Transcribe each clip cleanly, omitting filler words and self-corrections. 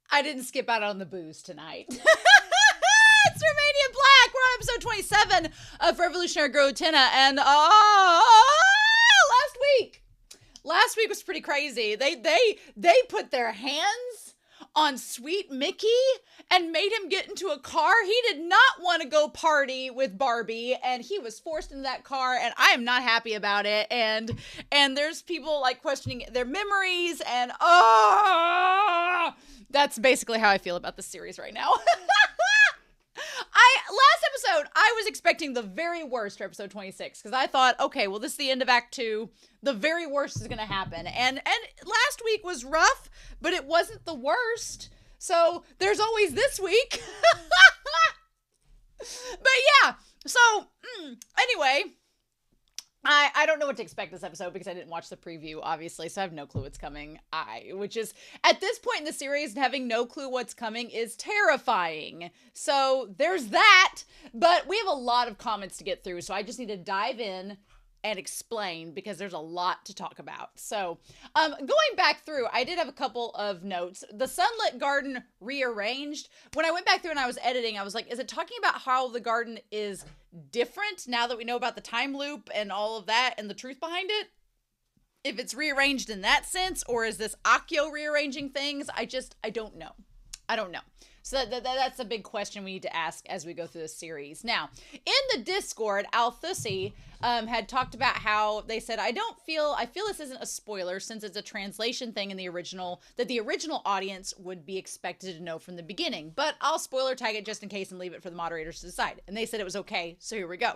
I didn't skip out on the booze tonight. It's Romania Black. We're on episode 27 of Revolutionary Girl Utena, and last week was pretty crazy. They put their hands on Sweet Mickey and made him get into a car. He did not want to go party with Barbie, and he was forced into that car, and I am not happy about it. And there's people like questioning their memories, and that's basically how I feel about this series right now. Last episode, I was expecting the very worst for episode 26, because I thought, okay, well, this is the end of Act 2. The very worst is going to happen. And last week was rough, but it wasn't the worst. So there's always this week. But yeah, so anyway, I don't know what to expect this episode because I didn't watch the preview, obviously, so I have no clue what's coming. Which is, at this point in the series, having no clue what's coming is terrifying. So there's that, but we have a lot of comments to get through, so I just need to dive in and explain because there's a lot to talk about. So going back through, I did have a couple of notes. The sunlit garden rearranged. When I went back through and I was editing, I was like, is it talking about how the garden is different now that we know about the time loop and all of that and the truth behind it? If it's rearranged in that sense, or is this Akio rearranging things? I don't know. I don't know. So that's a big question we need to ask as we go through this series. Now, in the Discord, Althussy had talked about how they said, I feel this isn't a spoiler since it's a translation thing in the original, that the original audience would be expected to know from the beginning. But I'll spoiler tag it just in case and leave it for the moderators to decide. And they said it was okay, so here we go.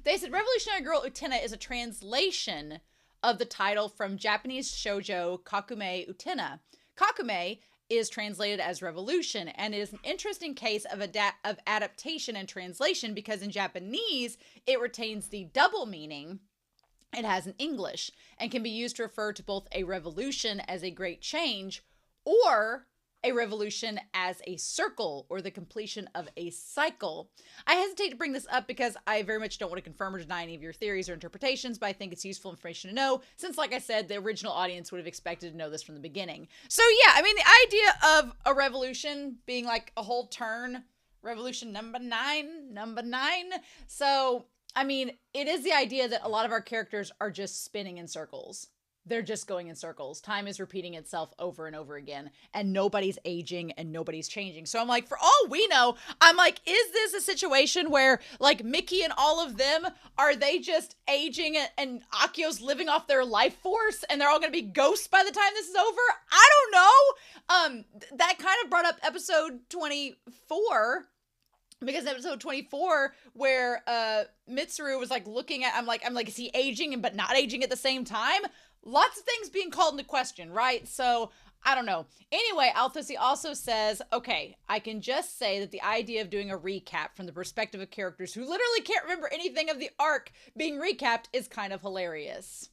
They said Revolutionary Girl Utena is a translation of the title from Japanese shoujo Kakume Utena. Kakume is translated as revolution, and it is an interesting case of adaptation and translation because in Japanese, it retains the double meaning it has in English and can be used to refer to both a revolution as a great change or a revolution as a circle or the completion of a cycle. I hesitate to bring this up because I very much don't want to confirm or deny any of your theories or interpretations, but I think it's useful information to know since, like I said, the original audience would have expected to know this from the beginning. So yeah, I mean, the idea of a revolution being like a whole turn, revolution number nine. So, I mean, it is the idea that a lot of our characters are just spinning in circles. They're just going in circles. Time is repeating itself over and over again, and nobody's aging and nobody's changing. So I'm like, for all we know, I'm like, is this a situation where like Mickey and all of them, are they just aging and Akio's living off their life force and they're all going to be ghosts by the time this is over? I don't know. That kind of brought up episode 24. Because episode 24, where Mitsuru was like looking at, I'm like, is he aging but not aging at the same time? Lots of things being called into question, right? So, I don't know. Anyway, Althussy also says, okay, I can just say that the idea of doing a recap from the perspective of characters who literally can't remember anything of the arc being recapped is kind of hilarious.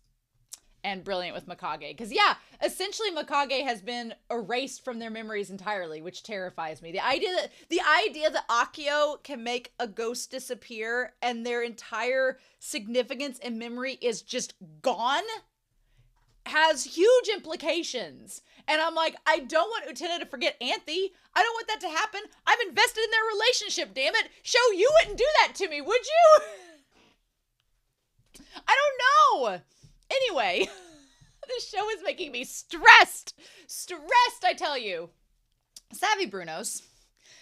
And brilliant with Mikage. Because, yeah, essentially Mikage has been erased from their memories entirely, which terrifies me. The idea that Akio can make a ghost disappear and their entire significance and memory is just gone has huge implications. And I'm like, I don't want Utena to forget Anthy. I don't want that to happen. I'm invested in their relationship, damn it. Show, you wouldn't do that to me, would you? I don't know. Anyway, this show is making me stressed, I tell you. Savvy Brunos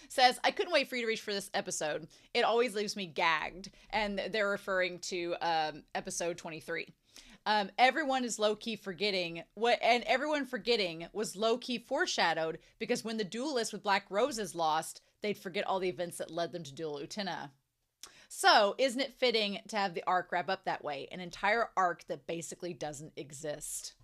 says, I couldn't wait for you to reach for this episode. It always leaves me gagged. And they're referring to episode 23. Everyone is low-key forgetting and everyone forgetting was low-key foreshadowed because when the duelist with Black Roses lost, they'd forget all the events that led them to duel Utena. So, isn't it fitting to have the arc wrap up that way? An entire arc that basically doesn't exist.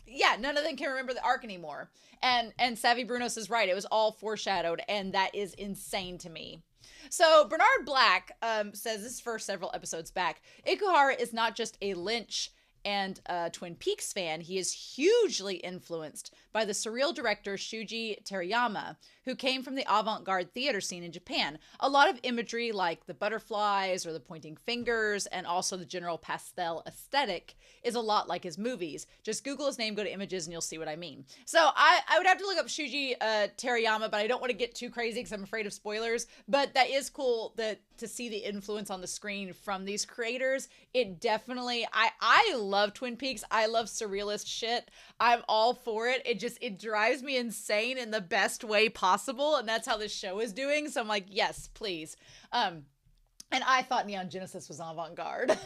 Yeah, none of them can remember the arc anymore. And Savvy Brunos is right. It was all foreshadowed, and that is insane to me. So, Bernard Black says, this is for several episodes back, Ikuhara is not just a lynch and a Twin Peaks fan, he is hugely influenced by the surreal director Shuji Terayama, who came from the avant-garde theater scene in Japan. A lot of imagery like the butterflies or the pointing fingers and also the general pastel aesthetic is a lot like his movies. Just Google his name, go to images, and you'll see what I mean. So I would have to look up Shuji Terayama, but I don't want to get too crazy because I'm afraid of spoilers. But that is cool to see the influence on the screen from these creators. It definitely, I love Twin Peaks. I love surrealist shit. I'm all for it. It drives me insane in the best way possible. And that's how this show is doing. So I'm like, yes, please. And I thought Neon Genesis was avant-garde.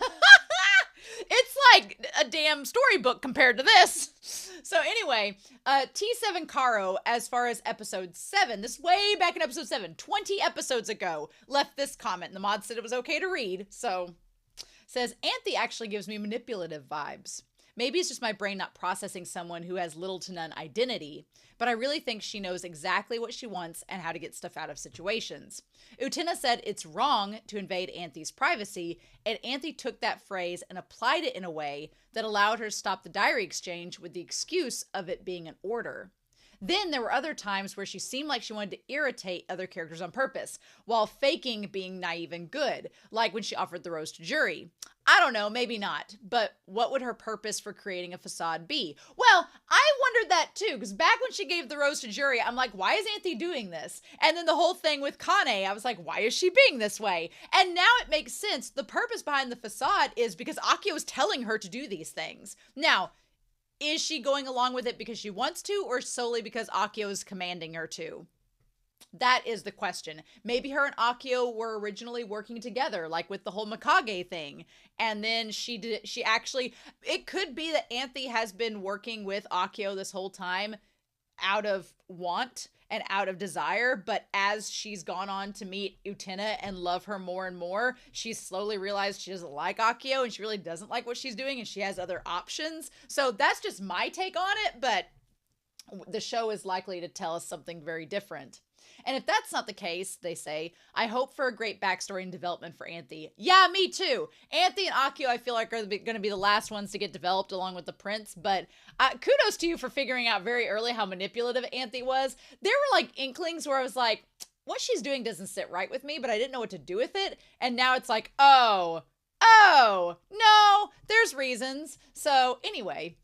It's like a damn storybook compared to this. So anyway, T7 Caro, as far as episode 7, this way back in episode 7, 20 episodes ago, left this comment. And the mod said it was okay to read. So says, Anthe actually gives me manipulative vibes. Maybe it's just my brain not processing someone who has little to none identity, but I really think she knows exactly what she wants and how to get stuff out of situations. Utena said it's wrong to invade Anthe's privacy, and Anthe took that phrase and applied it in a way that allowed her to stop the diary exchange with the excuse of it being an order. Then there were other times where she seemed like she wanted to irritate other characters on purpose, while faking being naive and good, like when she offered the rose to Jury. I don't know, maybe not, but what would her purpose for creating a facade be? Well, I wondered that too, because back when she gave the rose to Jury, I'm like, why is Anthe doing this? And then the whole thing with Kane, I was like, why is she being this way? And now it makes sense. The purpose behind the facade is because Akio is telling her to do these things. Now, is she going along with it because she wants to, or solely because Akio is commanding her to? That is the question. Maybe her and Akio were originally working together, like with the whole Mikage thing. And then it could be that Anthe has been working with Akio this whole time out of want and out of desire, but as she's gone on to meet Utena and love her more and more, she's slowly realized she doesn't like Akio and she really doesn't like what she's doing and she has other options. So that's just my take on it, but the show is likely to tell us something very different. And if that's not the case, they say, I hope for a great backstory and development for Anthe. Yeah, me too. Anthe and Akio, I feel like, are going to be the last ones to get developed along with the prince. But kudos to you for figuring out very early how manipulative Anthe was. There were like inklings where I was like, what she's doing doesn't sit right with me, but I didn't know what to do with it. And now it's like, oh, no, there's reasons. So anyway,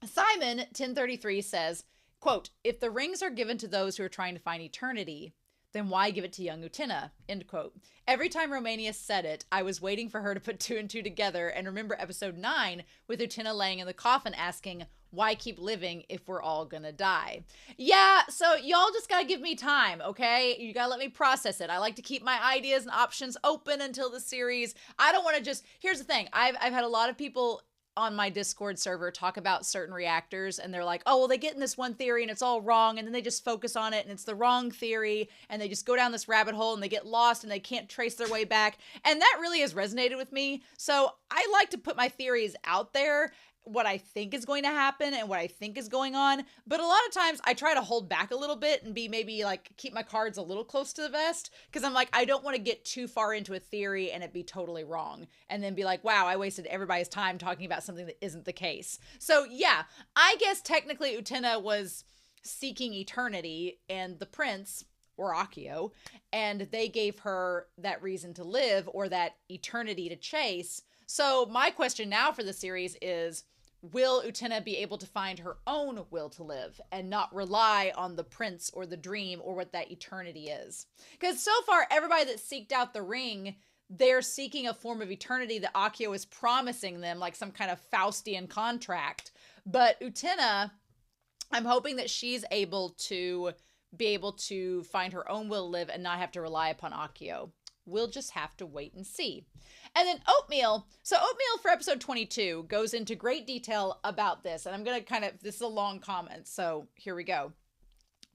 Simon 1033 says, quote, if the rings are given to those who are trying to find eternity, then why give it to young Utena? End quote. Every time Romania said it, I was waiting for her to put 2 and 2 together and remember episode 9 with Utena laying in the coffin asking, why keep living if we're all gonna die? Yeah, so y'all just gotta give me time, okay? You gotta let me process it. I like to keep my ideas and options open until the series. I don't want to just, here's the thing. I've had a lot of people on my Discord server talk about certain reactors and they're like, oh, well, they get in this one theory and it's all wrong. And then they just focus on it and it's the wrong theory. And they just go down this rabbit hole and they get lost and they can't trace their way back. And that really has resonated with me. So I like to put my theories out there, what I think is going to happen and what I think is going on. But a lot of times I try to hold back a little bit and be maybe like keep my cards a little close to the vest because I'm like, I don't want to get too far into a theory and it be totally wrong and then be like, wow, I wasted everybody's time talking about something that isn't the case. So yeah, I guess technically Utena was seeking eternity and the prince, or Akio, and they gave her that reason to live or that eternity to chase. So my question now for the series is, will Utena be able to find her own will to live and not rely on the prince or the dream or what that eternity is? Because so far, everybody that seeked out the ring, they're seeking a form of eternity that Akio is promising them, like some kind of Faustian contract. But Utena, I'm hoping that she's able to find her own will to live and not have to rely upon Akio. We'll just have to wait and see. And then Oatmeal. So Oatmeal for episode 22 goes into great detail about this. And I'm going to this is a long comment. So here we go.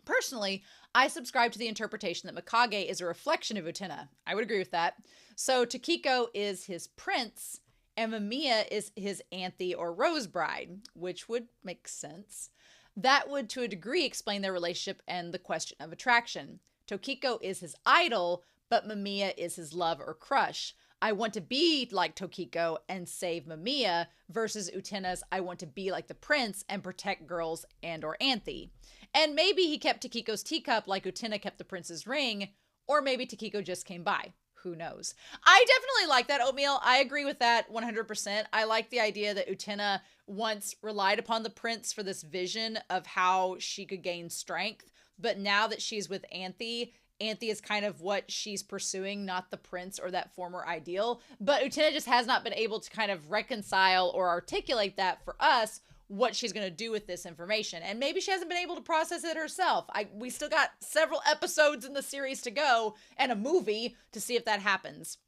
Personally, I subscribe to the interpretation that Mikage is a reflection of Utena. I would agree with that. So Tokiko is his prince and Mamiya is his Anthe or Rose Bride, which would make sense. That would to a degree explain their relationship and the question of attraction. Tokiko is his idol, but Mamiya is his love or crush. I want to be like Tokiko and save Mamiya versus Utena's I want to be like the prince and protect girls and or Anthe. And maybe he kept Tokiko's teacup like Utena kept the prince's ring, or maybe Tokiko just came by. Who knows? I definitely like that, Oatmeal. I agree with that 100%. I like the idea that Utena once relied upon the prince for this vision of how she could gain strength. But now that she's with Anthe, Anthe is kind of what she's pursuing, not the prince or that former ideal. But Utena just has not been able to kind of reconcile or articulate that for us, what she's going to do with this information. And maybe she hasn't been able to process it herself. We still got several episodes in the series to go and a movie to see if that happens.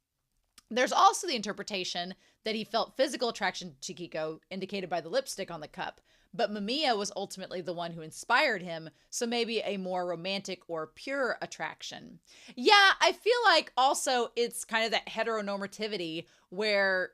There's also the interpretation that he felt physical attraction to Tokiko, indicated by the lipstick on the cup. But Mamiya was ultimately the one who inspired him, so maybe a more romantic or pure attraction. Yeah, I feel like also it's kind of that heteronormativity where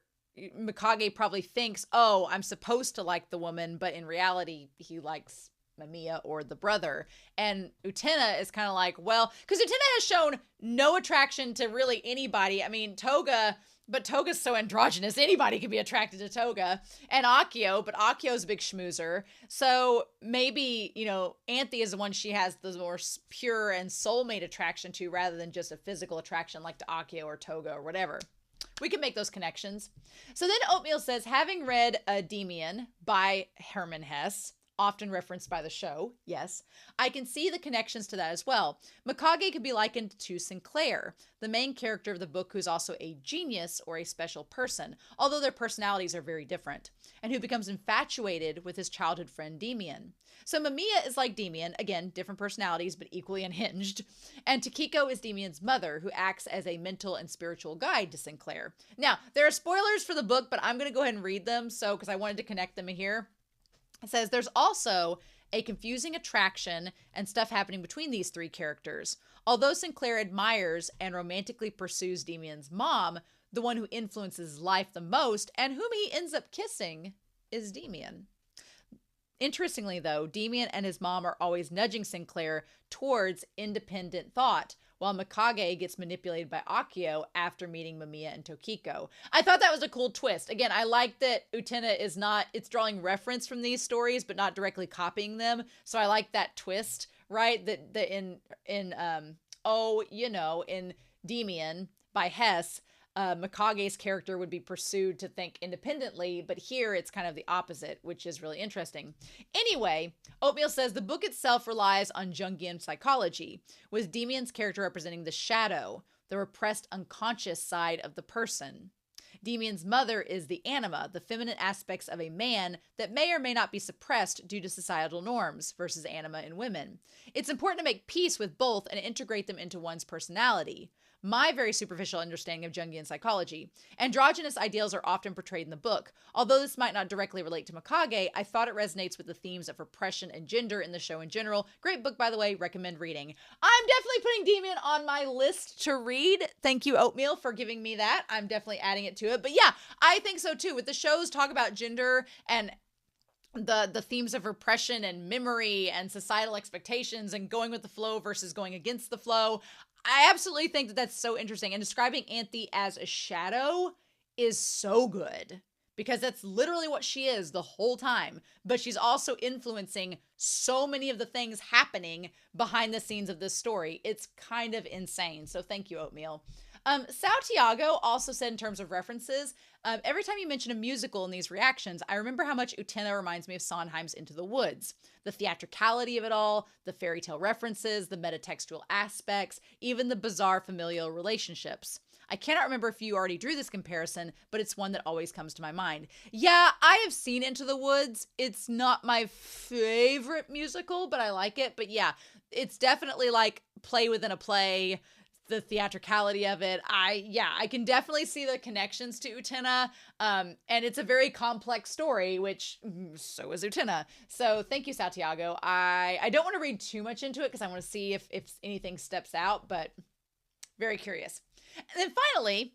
Mikage probably thinks, oh, I'm supposed to like the woman, but in reality, he likes Mamiya or the brother. And Utena is kind of like, well, because Utena has shown no attraction to really anybody. I mean, Toga, but Toga's so androgynous, anybody could be attracted to Toga. And Akio, but Akio's a big schmoozer. So maybe, you know, Anthe is the one she has the more pure and soulmate attraction to rather than just a physical attraction like to Akio or Toga or whatever. We can make those connections. So then Oatmeal says, having read Demian by Hermann Hesse, often referenced by the show, yes, I can see the connections to that as well. Mikage could be likened to Sinclair, the main character of the book who's also a genius or a special person, although their personalities are very different, and who becomes infatuated with his childhood friend Demian. So Mamiya is like Demian, again, different personalities, but equally unhinged. And Tokiko is Demian's mother, who acts as a mental and spiritual guide to Sinclair. Now, there are spoilers for the book, but I'm going to go ahead and read them, because I wanted to connect them here. It says, there's also a confusing attraction and stuff happening between these three characters. Although Sinclair admires and romantically pursues Demian's mom, the one who influences life the most and whom he ends up kissing is Demian. Interestingly, though, Demian and his mom are always nudging Sinclair towards independent thought, while Mikage gets manipulated by Akio after meeting Mamiya and Tokiko. I thought that was a cool twist. Again, I like that Utena is not, it's drawing reference from these stories, but not directly copying them. So I like that twist, right? That in Demian by Hesse, Mikage's character would be pursued to think independently, but here it's kind of the opposite, which is really interesting. Anyway, Oatmeal says the book itself relies on Jungian psychology, with Demian's character representing the shadow, the repressed unconscious side of the person. Demian's mother is the anima, the feminine aspects of a man that may or may not be suppressed due to societal norms versus anima in women. It's important to make peace with both and integrate them into one's personality. My very superficial understanding of Jungian psychology. Androgynous ideals are often portrayed in the book. Although this might not directly relate to Mikage, I thought it resonates with the themes of repression and gender in the show in general. Great book, by the way, recommend reading. I'm definitely putting Demian on my list to read. Thank you, Oatmeal, for giving me that. I'm definitely adding it to it. But yeah, I think so too. With the shows talk about gender and the themes of repression and memory and societal expectations and going with the flow versus going against the flow, I absolutely think that that's so interesting. And describing Anthe as a shadow is so good because that's literally what she is the whole time. But she's also influencing so many of the things happening behind the scenes of this story. It's kind of insane. So thank you, Oatmeal. Santiago also said in terms of references, every time you mention a musical in these reactions, I remember how much Utena reminds me of Sondheim's Into the Woods. The theatricality of it all, the fairy tale references, the metatextual aspects, even the bizarre familial relationships. I cannot remember if you already drew this comparison, but it's one that always comes to my mind. Yeah, I have seen Into the Woods. It's not my favorite musical, but I like it. But yeah, it's definitely like play within a play, the theatricality of it. I can definitely see the connections to Utena. And it's a very complex story, which so is Utena. So thank you, Santiago. I don't want to read too much into it because I want to see if anything steps out, but very curious. And then finally,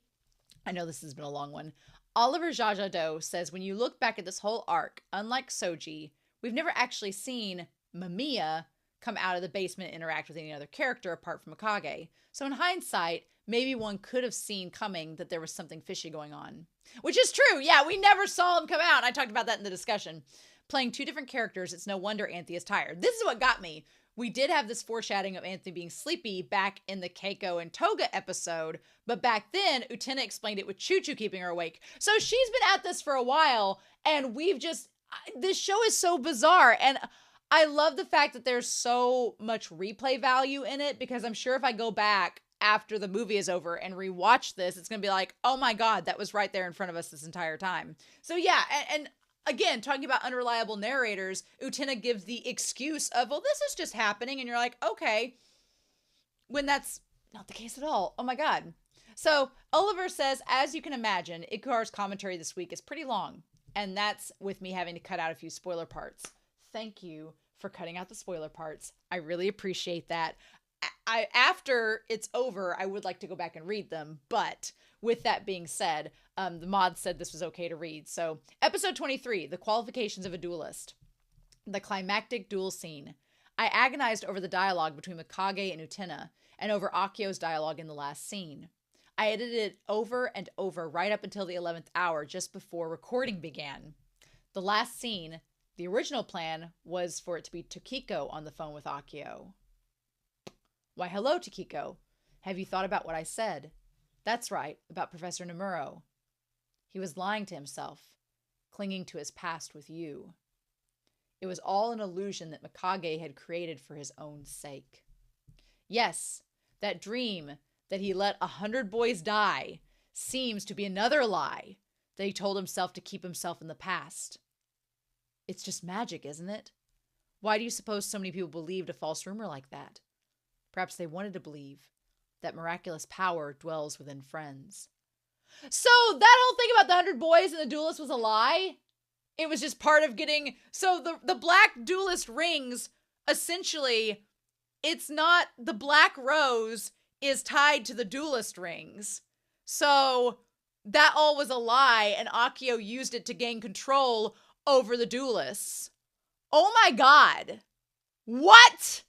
I know this has been a long one. Oliver Jajado says, when you look back at this whole arc, unlike Soji, we've never actually seen Mamiya come out of the basement and interact with any other character apart from Mikage. So in hindsight, maybe one could have seen coming that there was something fishy going on. Which is true. Yeah, we never saw him come out. And I talked about that in the discussion. Playing two different characters, it's no wonder Anthony is tired. This is what got me. We did have this foreshadowing of Anthony being sleepy back in the Keiko and Toga episode, but back then, Utena explained it with Choo-Choo keeping her awake. So she's been at this for a while, and this show is so bizarre, and I love the fact that there's so much replay value in it, because I'm sure if I go back after the movie is over and rewatch this, it's going to be like, oh my God, that was right there in front of us this entire time. So yeah, and again, talking about unreliable narrators, Utena gives the excuse of, well, this is just happening. And you're like, okay, when that's not the case at all. Oh my God. So Oliver says, as you can imagine, Ikuhar's commentary this week is pretty long. And that's with me having to cut out a few spoiler parts. Thank you for cutting out the spoiler parts. I really appreciate that. After it's over, I would like to go back and read them. But with that being said, the mod said this was okay to read. So episode 23, the qualifications of a duelist. The climactic duel scene. I agonized over the dialogue between Mikage and Utena and over Akio's dialogue in the last scene. I edited it over and over right up until the 11th hour just before recording began. The last scene, the original plan was for it to be Tokiko on the phone with Akio. Why, hello, Tokiko. Have you thought about what I said? That's right, about Professor Nomura. He was lying to himself, clinging to his past with you. It was all an illusion that Mikage had created for his own sake. Yes, that dream that he let 100 boys die seems to be another lie that he told himself to keep himself in the past. It's just magic, isn't it? Why do you suppose so many people believed a false rumor like that? Perhaps they wanted to believe that miraculous power dwells within friends. So that whole thing about the 100 boys and the duelist was a lie? It was just part of getting... So the black duelist rings, essentially, it's not... The black rose is tied to the duelist rings. So that all was a lie, and Akio used it to gain control over the duelists. Oh my God. What?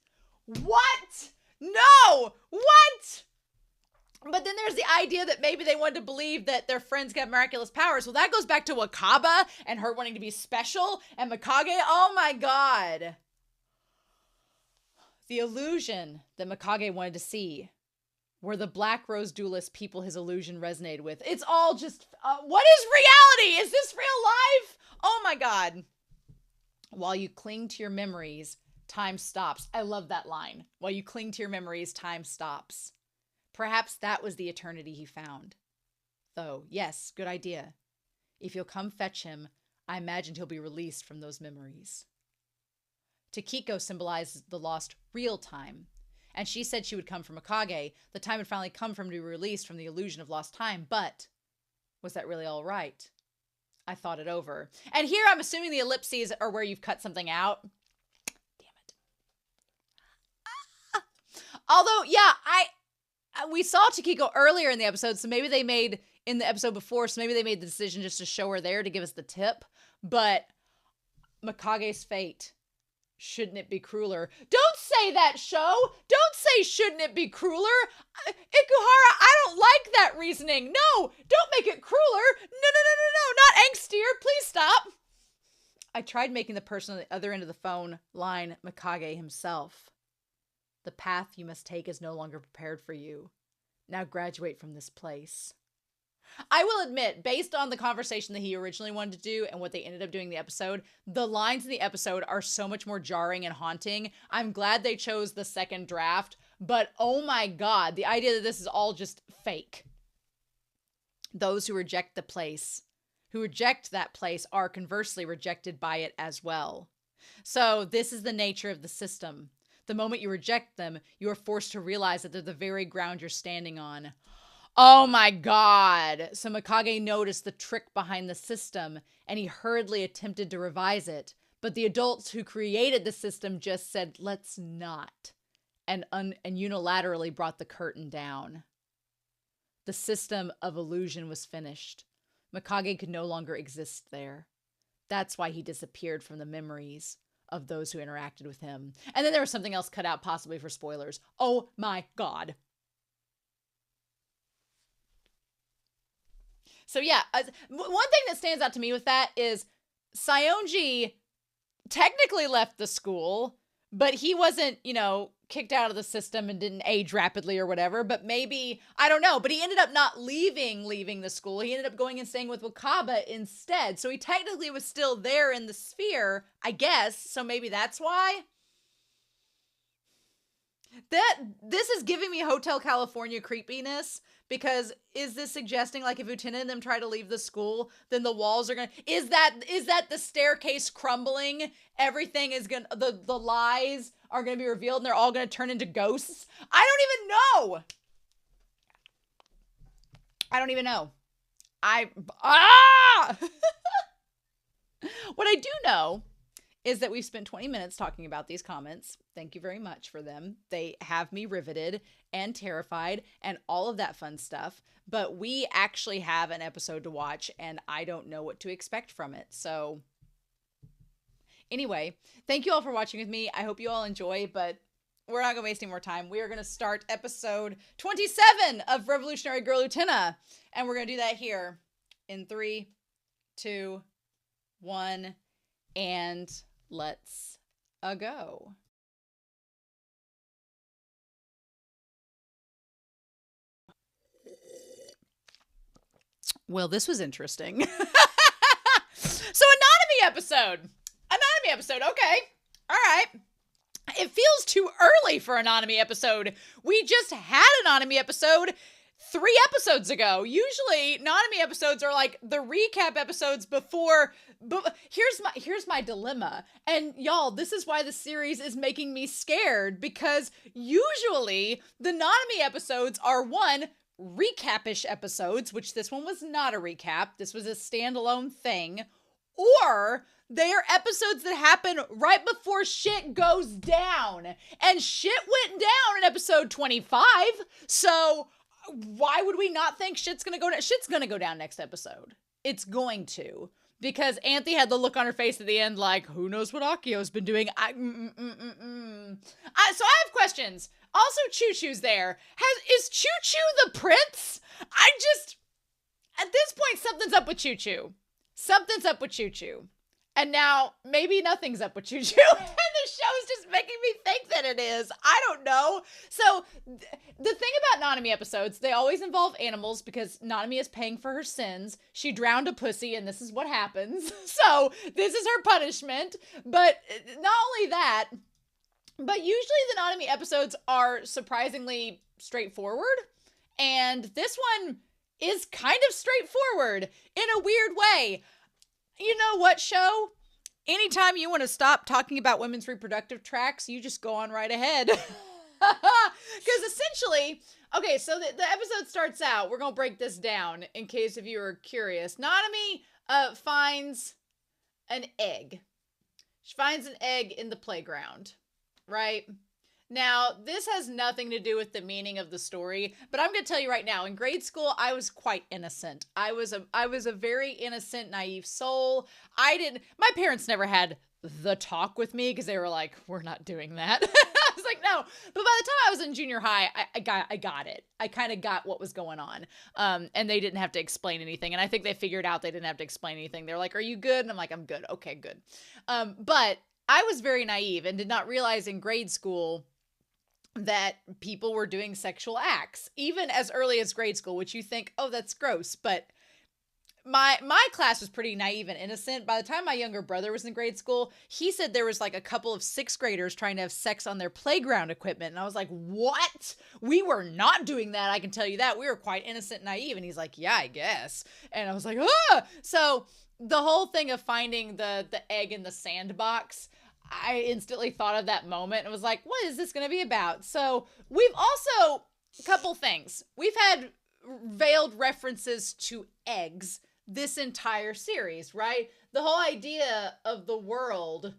What? No! What? But then there's the idea that maybe they wanted to believe that their friends got miraculous powers. Well, that goes back to Wakaba and her wanting to be special and Mikage. Oh my God. The illusion that Mikage wanted to see were the Black Rose duelist people his illusion resonated with. It's all just, what is reality? Is this real life? Oh my God. While you cling to your memories, time stops. I love that line. While you cling to your memories, time stops. Perhaps that was the eternity he found. Though, yes, good idea. If you'll come fetch him, I imagined he'll be released from those memories. Tokiko symbolizes the lost real time, and she said she would come from Mikage. The time had finally come for him to be released from the illusion of lost time, but was that really all right? I thought it over. And here I'm assuming the ellipses are where you've cut something out. Damn it. Although, yeah, we saw Tokiko earlier in the episode, so maybe they made, in the episode before, so maybe they made the decision just to show her there to give us the tip. But Mikage's fate, shouldn't it be crueler? Don't say that, show! Don't say shouldn't it be crueler! Ikuhara, I don't like that reasoning! No! Don't make it crueler! No, not angstier! Please stop! I tried making the person on the other end of the phone line Mikage himself. The path you must take is no longer prepared for you. Now graduate from this place. I will admit, based on the conversation that he originally wanted to do and what they ended up doing in the episode, the lines in the episode are so much more jarring and haunting. I'm glad they chose the second draft, but oh my God, the idea that this is all just fake. Those who reject that place are conversely rejected by it as well. So this is the nature of the system. The moment you reject them, you are forced to realize that they're the very ground you're standing on. Oh my God. So Mikage noticed the trick behind the system, and he hurriedly attempted to revise it. But the adults who created the system just said, let's not, and unilaterally brought the curtain down. The system of illusion was finished. Mikage could no longer exist there. That's why he disappeared from the memories of those who interacted with him. And then there was something else cut out, possibly for spoilers. Oh my God. So yeah, one thing that stands out to me with that is Sionji technically left the school, but he wasn't, kicked out of the system and didn't age rapidly or whatever. But maybe, I don't know, but he ended up not leaving the school. He ended up going and staying with Wakaba instead. So he technically was still there in the sphere, I guess. So maybe that's why. This is giving me Hotel California creepiness, because is this suggesting, like, if Utena and them try to leave the school, then the walls are gonna, is that the staircase crumbling? Everything is gonna, the lies are gonna be revealed and they're all gonna turn into ghosts? I don't even know. What I do know is that we've spent 20 minutes talking about these comments. Thank you very much for them. They have me riveted and terrified and all of that fun stuff. But we actually have an episode to watch, and I don't know what to expect from it. So anyway, thank you all for watching with me. I hope you all enjoy, but we're not going to waste any more time. We are going to start episode 27 of Revolutionary Girl Utena. And we're going to do that here in 3, 2, 1, and let's go. Well, this was interesting. So, Anatomy episode. Okay. All right. It feels too early for an Anatomy episode. We just had an Anatomy episode 3 episodes ago. Usually, Nanami episodes are like the recap episodes before. But here's my dilemma. And y'all, this is why the series is making me scared, because usually the Nanami episodes are recap-ish episodes, which this one was not a recap. This was a standalone thing. Or they are episodes that happen right before shit goes down. And shit went down in episode 25. So why would we not think shit's gonna go down? Shit's gonna go down next episode. It's going to. Because Anthe had the look on her face at the end like, who knows what Akio's been doing? So I have questions. Also, Choo Choo's there. Is Choo Choo the prince? At this point, something's up with Choo Choo. Something's up with Choo Choo. And now, maybe nothing's up with Choo Choo. And the show's just making me think that it is. I don't know. So, the thing about Nanami episodes, they always involve animals because Nanami is paying for her sins. She drowned a pussy, and this is what happens. So, this is her punishment. But not only that, but usually the Nanami episodes are surprisingly straightforward. And this one is kind of straightforward in a weird way. You know what, show? Anytime you want to stop talking about women's reproductive tracts, you just go on right ahead. Because essentially, okay, so the episode starts out, we're going to break this down in case if you were curious. Nanami finds an egg. She finds an egg in the playground, right? Now, this has nothing to do with the meaning of the story, but I'm going to tell you right now, in grade school, I was quite innocent. I was a very innocent, naive soul. My parents never had the talk with me because they were like, we're not doing that. I was like, no. But by the time I was in junior high, I got it. I kind of got what was going on. And they didn't have to explain anything. And I think they figured out they didn't have to explain anything. They're like, are you good? And I'm like, I'm good. Okay, good. But I was very naive and did not realize in grade school that people were doing sexual acts, even as early as grade school, which you think, oh, that's gross. But my class was pretty naive and innocent. By the time my younger brother was in grade school, he said there was like a couple of 6th graders trying to have sex on their playground equipment. And I was like, what? We were not doing that. I can tell you that. We were quite innocent and naive. And he's like, yeah, I guess. And I was like, ah! So the whole thing of finding the egg in the sandbox, I instantly thought of that moment and was like, what is this going to be about? So we've also, a couple things. We've had veiled references to eggs this entire series, right? The whole idea of the world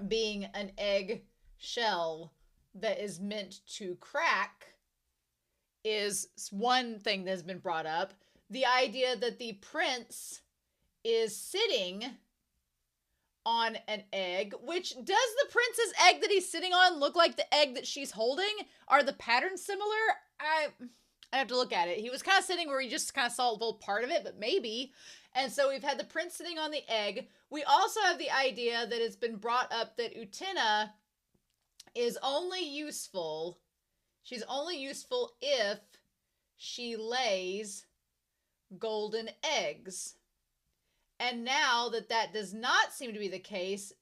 being an egg shell that is meant to crack is one thing that's been brought up. The idea that the prince is sitting on an egg, which does the prince's egg that he's sitting on look like the egg that she's holding? Are the patterns similar? I have to look at it. He was kind of sitting where we just kind of saw a little part of it, but maybe. And so we've had the prince sitting on the egg. We also have the idea that it's been brought up that Utena is only useful. She's only useful if she lays golden eggs. And now that that does not seem to be the case,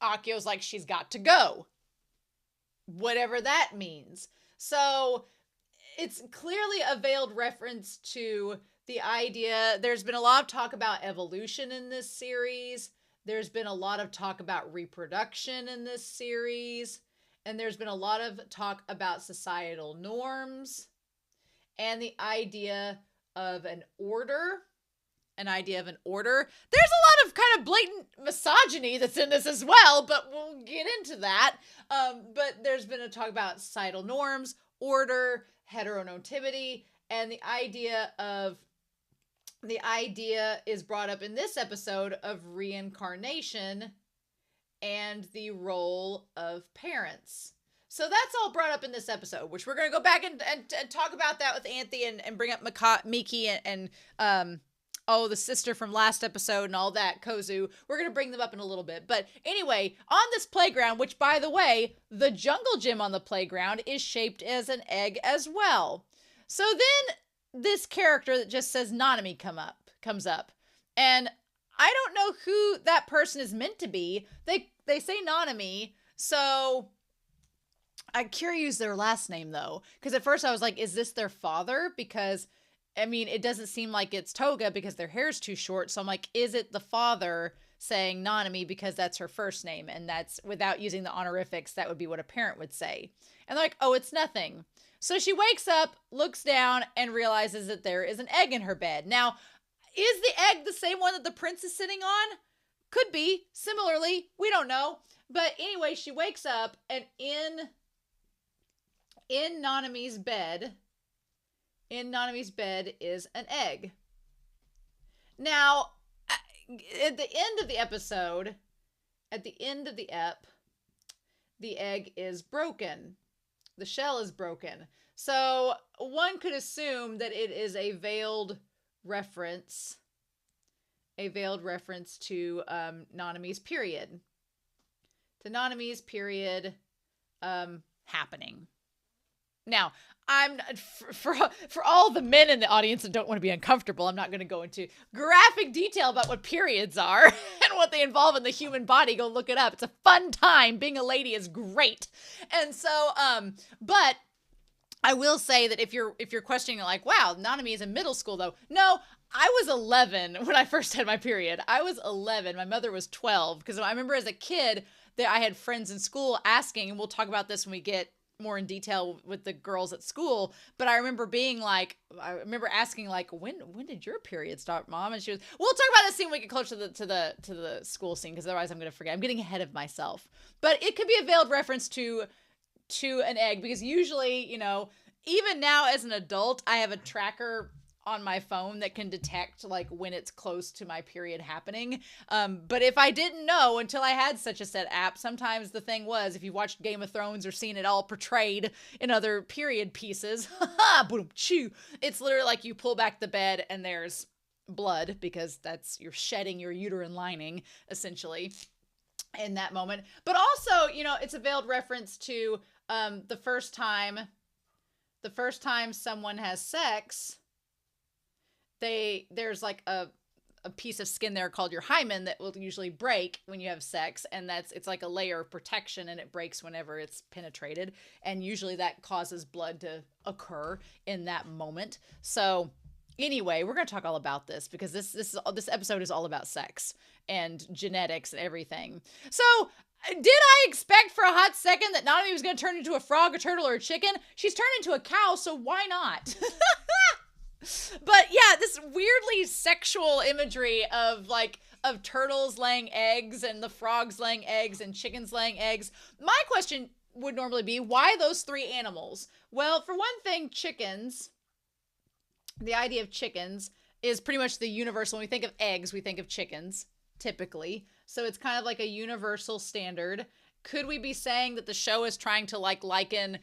Akio's like, she's got to go. Whatever that means. So it's clearly a veiled reference to the idea. There's been a lot of talk about evolution in this series. There's been a lot of talk about reproduction in this series. And there's been a lot of talk about societal norms and the idea of an order. There's a lot of kind of blatant misogyny that's in this as well, but we'll get into that. But there's been a talk about societal norms, order, heteronormativity, and the idea is brought up in this episode of reincarnation and the role of parents. So that's all brought up in this episode, which we're going to go back and talk about that with Anthony and bring up Miki and the sister from last episode and all that, Kozu. We're going to bring them up in a little bit. But anyway, on this playground, which by the way, the jungle gym on the playground is shaped as an egg as well. So then this character that just says Nanami comes up. And I don't know who that person is meant to be. They say Nanami, so I curious their last name though. Because at first I was like, is this their father? Because I mean, it doesn't seem like it's Toga because their hair's too short. So I'm like, is it the father saying Nanami because that's her first name? And that's without using the honorifics, that would be what a parent would say. And they're like, oh, it's nothing. So she wakes up, looks down, and realizes that there is an egg in her bed. Now, is the egg the same one that the prince is sitting on? Could be. Similarly, we don't know. But anyway, she wakes up, and in Nanami's bed is an egg. Now, at the end of the episode, the egg is broken. The shell is broken. So one could assume that it is a veiled reference to Nanami's period. To Nanami's period happening. Now, I'm for all the men in the audience that don't want to be uncomfortable, I'm not going to go into graphic detail about what periods are and what they involve in the human body. Go look it up. It's a fun time. Being a lady is great. And so, but I will say that if you're questioning like, wow, Nanami is in middle school though. No, I was 11 when I first had my period. I was 11. My mother was 12 because I remember as a kid that I had friends in school asking, and we'll talk about this when we get more in detail with the girls at school, but I remember asking like, when did your period start, Mom? And she was, we'll talk about this scene when we get closer to the school scene, because otherwise I'm going to forget. I'm getting ahead of myself. But it could be a veiled reference to an egg, because usually, you know, even now as an adult, I have a tracker on my phone that can detect like when it's close to my period happening. But if I didn't know until I had such a set app, sometimes the thing was, if you watched Game of Thrones or seen it all portrayed in other period pieces, boom, chew, it's literally like you pull back the bed and there's blood, because you're shedding your uterine lining essentially in that moment. But also, you know, it's a veiled reference to the first time someone has sex, there's like a piece of skin there called your hymen that will usually break when you have sex, and it's like a layer of protection, and it breaks whenever it's penetrated, and usually that causes blood to occur in that moment. So anyway, we're going to talk all about this, because this episode is all about sex and genetics and everything. So did I expect for a hot second that Nanami was going to turn into a frog, a turtle, or a chicken? She's turned into a cow, so why not? But yeah, this weirdly sexual imagery of turtles laying eggs and the frogs laying eggs and chickens laying eggs. My question would normally be, why those three animals? Well, for one thing, chickens, the idea of chickens is pretty much the universal. When we think of eggs, we think of chickens, typically. So it's kind of like a universal standard. Could we be saying that the show is trying to liken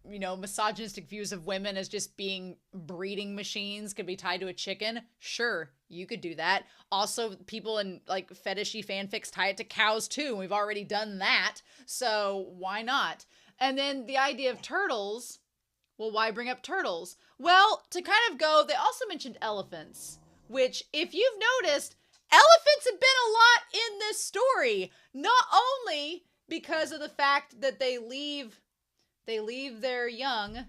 misogynistic views of women as just being breeding machines could be tied to a chicken. Sure, you could do that. Also, people in like fetishy fanfics tie it to cows too. We've already done that. So why not? And then the idea of turtles. Well, why bring up turtles? Well, to kind of go, they also mentioned elephants, which if you've noticed, elephants have been a lot in this story. Not only because of the fact that they leave their young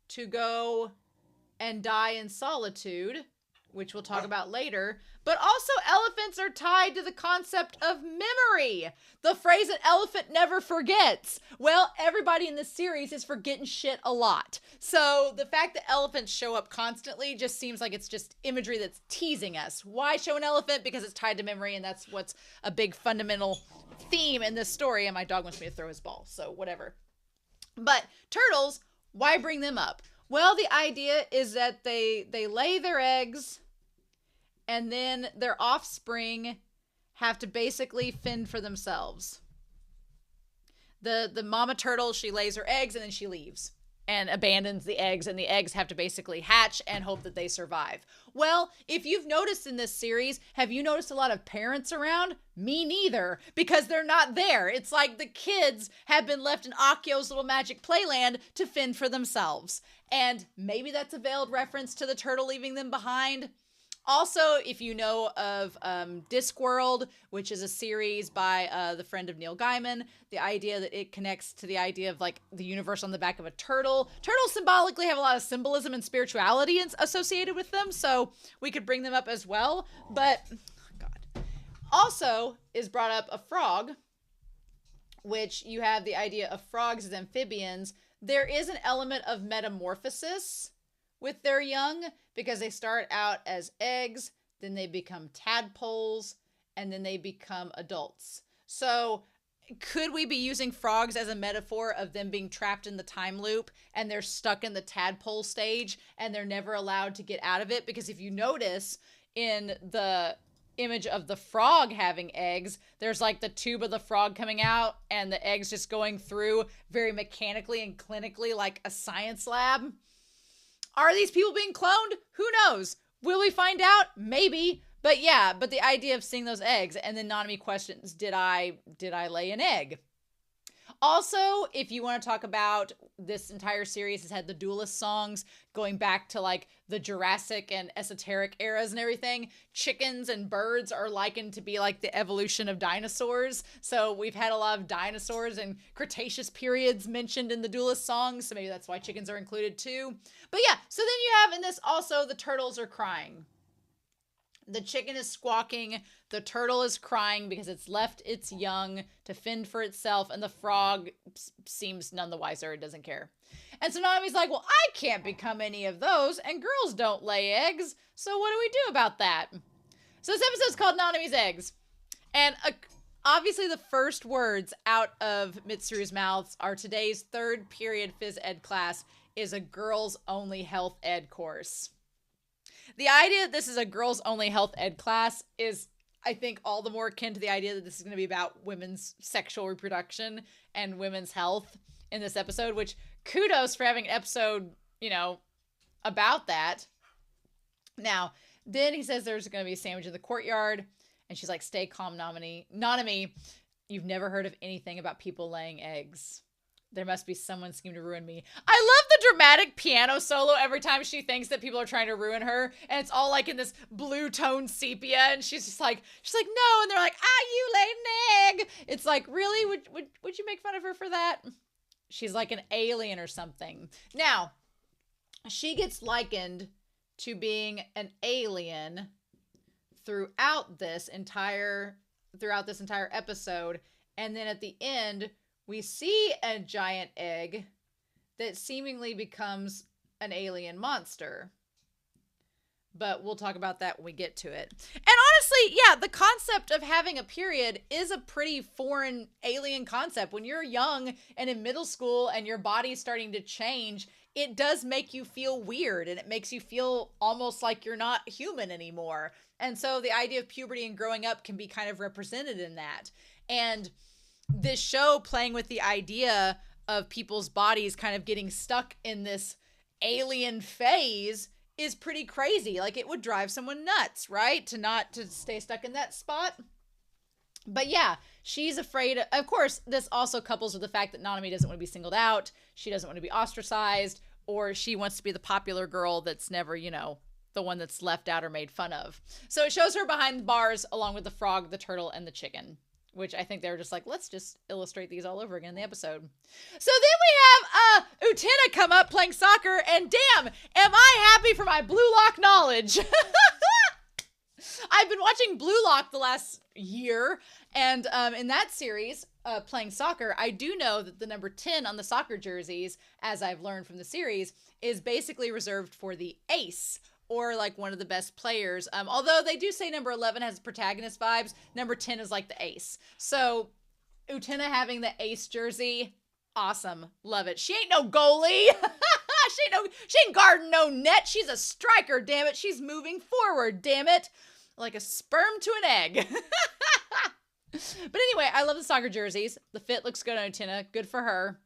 to go and die in solitude, which we'll talk about later, but also elephants are tied to the concept of memory. The phrase an elephant never forgets. Well, everybody in this series is forgetting shit a lot. So the fact that elephants show up constantly just seems like it's just imagery that's teasing us. Why show an elephant? Because it's tied to memory, and that's what's a big fundamental theme in this story. And my dog wants me to throw his ball, so whatever. But turtles, why bring them up? Well, the idea is that they lay their eggs, and then their offspring have to basically fend for themselves. The mama turtle, she lays her eggs and then she leaves and abandons the eggs, and the eggs have to basically hatch and hope that they survive. Well, if you've noticed in this series, have you noticed a lot of parents around? Me neither, because they're not there. It's like the kids have been left in Akio's little magic playland to fend for themselves. And maybe that's a veiled reference to the turtle leaving them behind. Also, if you know of Discworld, which is a series by the friend of Neil Gaiman, the idea that it connects to the idea of like the universe on the back of a turtle. Turtles symbolically have a lot of symbolism and spirituality associated with them, so we could bring them up as well. But, God. Also is brought up a frog, which you have the idea of frogs as amphibians. There is an element of metamorphosis with their young, because they start out as eggs, then they become tadpoles, and then they become adults. So could we be using frogs as a metaphor of them being trapped in the time loop and they're stuck in the tadpole stage and they're never allowed to get out of it? Because if you notice in the image of the frog having eggs, there's like the tube of the frog coming out and the eggs just going through very mechanically and clinically like a science lab. Are these people being cloned? Who knows? Will we find out? Maybe. But yeah, but the idea of seeing those eggs, and then NANAMI questions, did I lay an egg? Also, if you want to talk about this entire series has had the duelist songs going back to like the Jurassic and esoteric eras and everything. Chickens and birds are likened to be like the evolution of dinosaurs. So we've had a lot of dinosaurs and Cretaceous periods mentioned in the duelist songs. So maybe that's why chickens are included too. But yeah, so then you have in this also the turtles are crying. The chicken is squawking, the turtle is crying because it's left its young to fend for itself, and the frog seems none the wiser, it doesn't care. And so NANAMI'S like, well, I can't become any of those, and girls don't lay eggs, so what do we do about that? So this episode's called NANAMI'S Eggs, and obviously the first words out of Mitsuru's mouths are today's third period phys ed class is a girls-only health ed course. The idea that this is a girls-only health ed class is, I think, all the more akin to the idea that this is going to be about women's sexual reproduction and women's health in this episode, which kudos for having an episode, about that. Now, then he says there's going to be a sandwich in the courtyard, and she's like, stay calm, NANAMI. You've never heard of anything about people laying eggs. There must be someone scheming to ruin me. I love the dramatic piano solo every time she thinks that people are trying to ruin her. And it's all like in this blue tone sepia. And she's like, no. And they're like, you laid an egg. It's like, really? Would you make fun of her for that? She's like an alien or something. Now, she gets likened to being an alien throughout this entire episode. And then at the end, we see a giant egg that seemingly becomes an alien monster. But we'll talk about that when we get to it. And honestly, yeah, the concept of having a period is a pretty foreign alien concept. When you're young and in middle school and your body's starting to change, it does make you feel weird, and it makes you feel almost like you're not human anymore. And so the idea of puberty and growing up can be kind of represented in that. And this show playing with the idea of people's bodies kind of getting stuck in this alien phase is pretty crazy. Like, it would drive someone nuts, right? To stay stuck in that spot. But yeah, she's afraid. Of course, this also couples with the fact that Nanami doesn't want to be singled out. She doesn't want to be ostracized, or she wants to be the popular girl that's never, the one that's left out or made fun of. So it shows her behind the bars along with the frog, the turtle, and the chicken, which I think they were just like, let's just illustrate these all over again in the episode. So then we have Utena come up playing soccer, and damn, am I happy for my Blue Lock knowledge. I've been watching Blue Lock the last year, and in that series, playing soccer, I do know that the number 10 on the soccer jerseys, as I've learned from the series, is basically reserved for the ace, or like one of the best players. Although they do say number 11 has protagonist vibes, number 10 is like the ace. So Utena having the ace jersey, awesome. Love it. She ain't no goalie. She ain't guarding no net. She's a striker, damn it. She's moving forward, damn it. Like a sperm to an egg. But anyway, I love the soccer jerseys. The fit looks good on Utena. Good for her.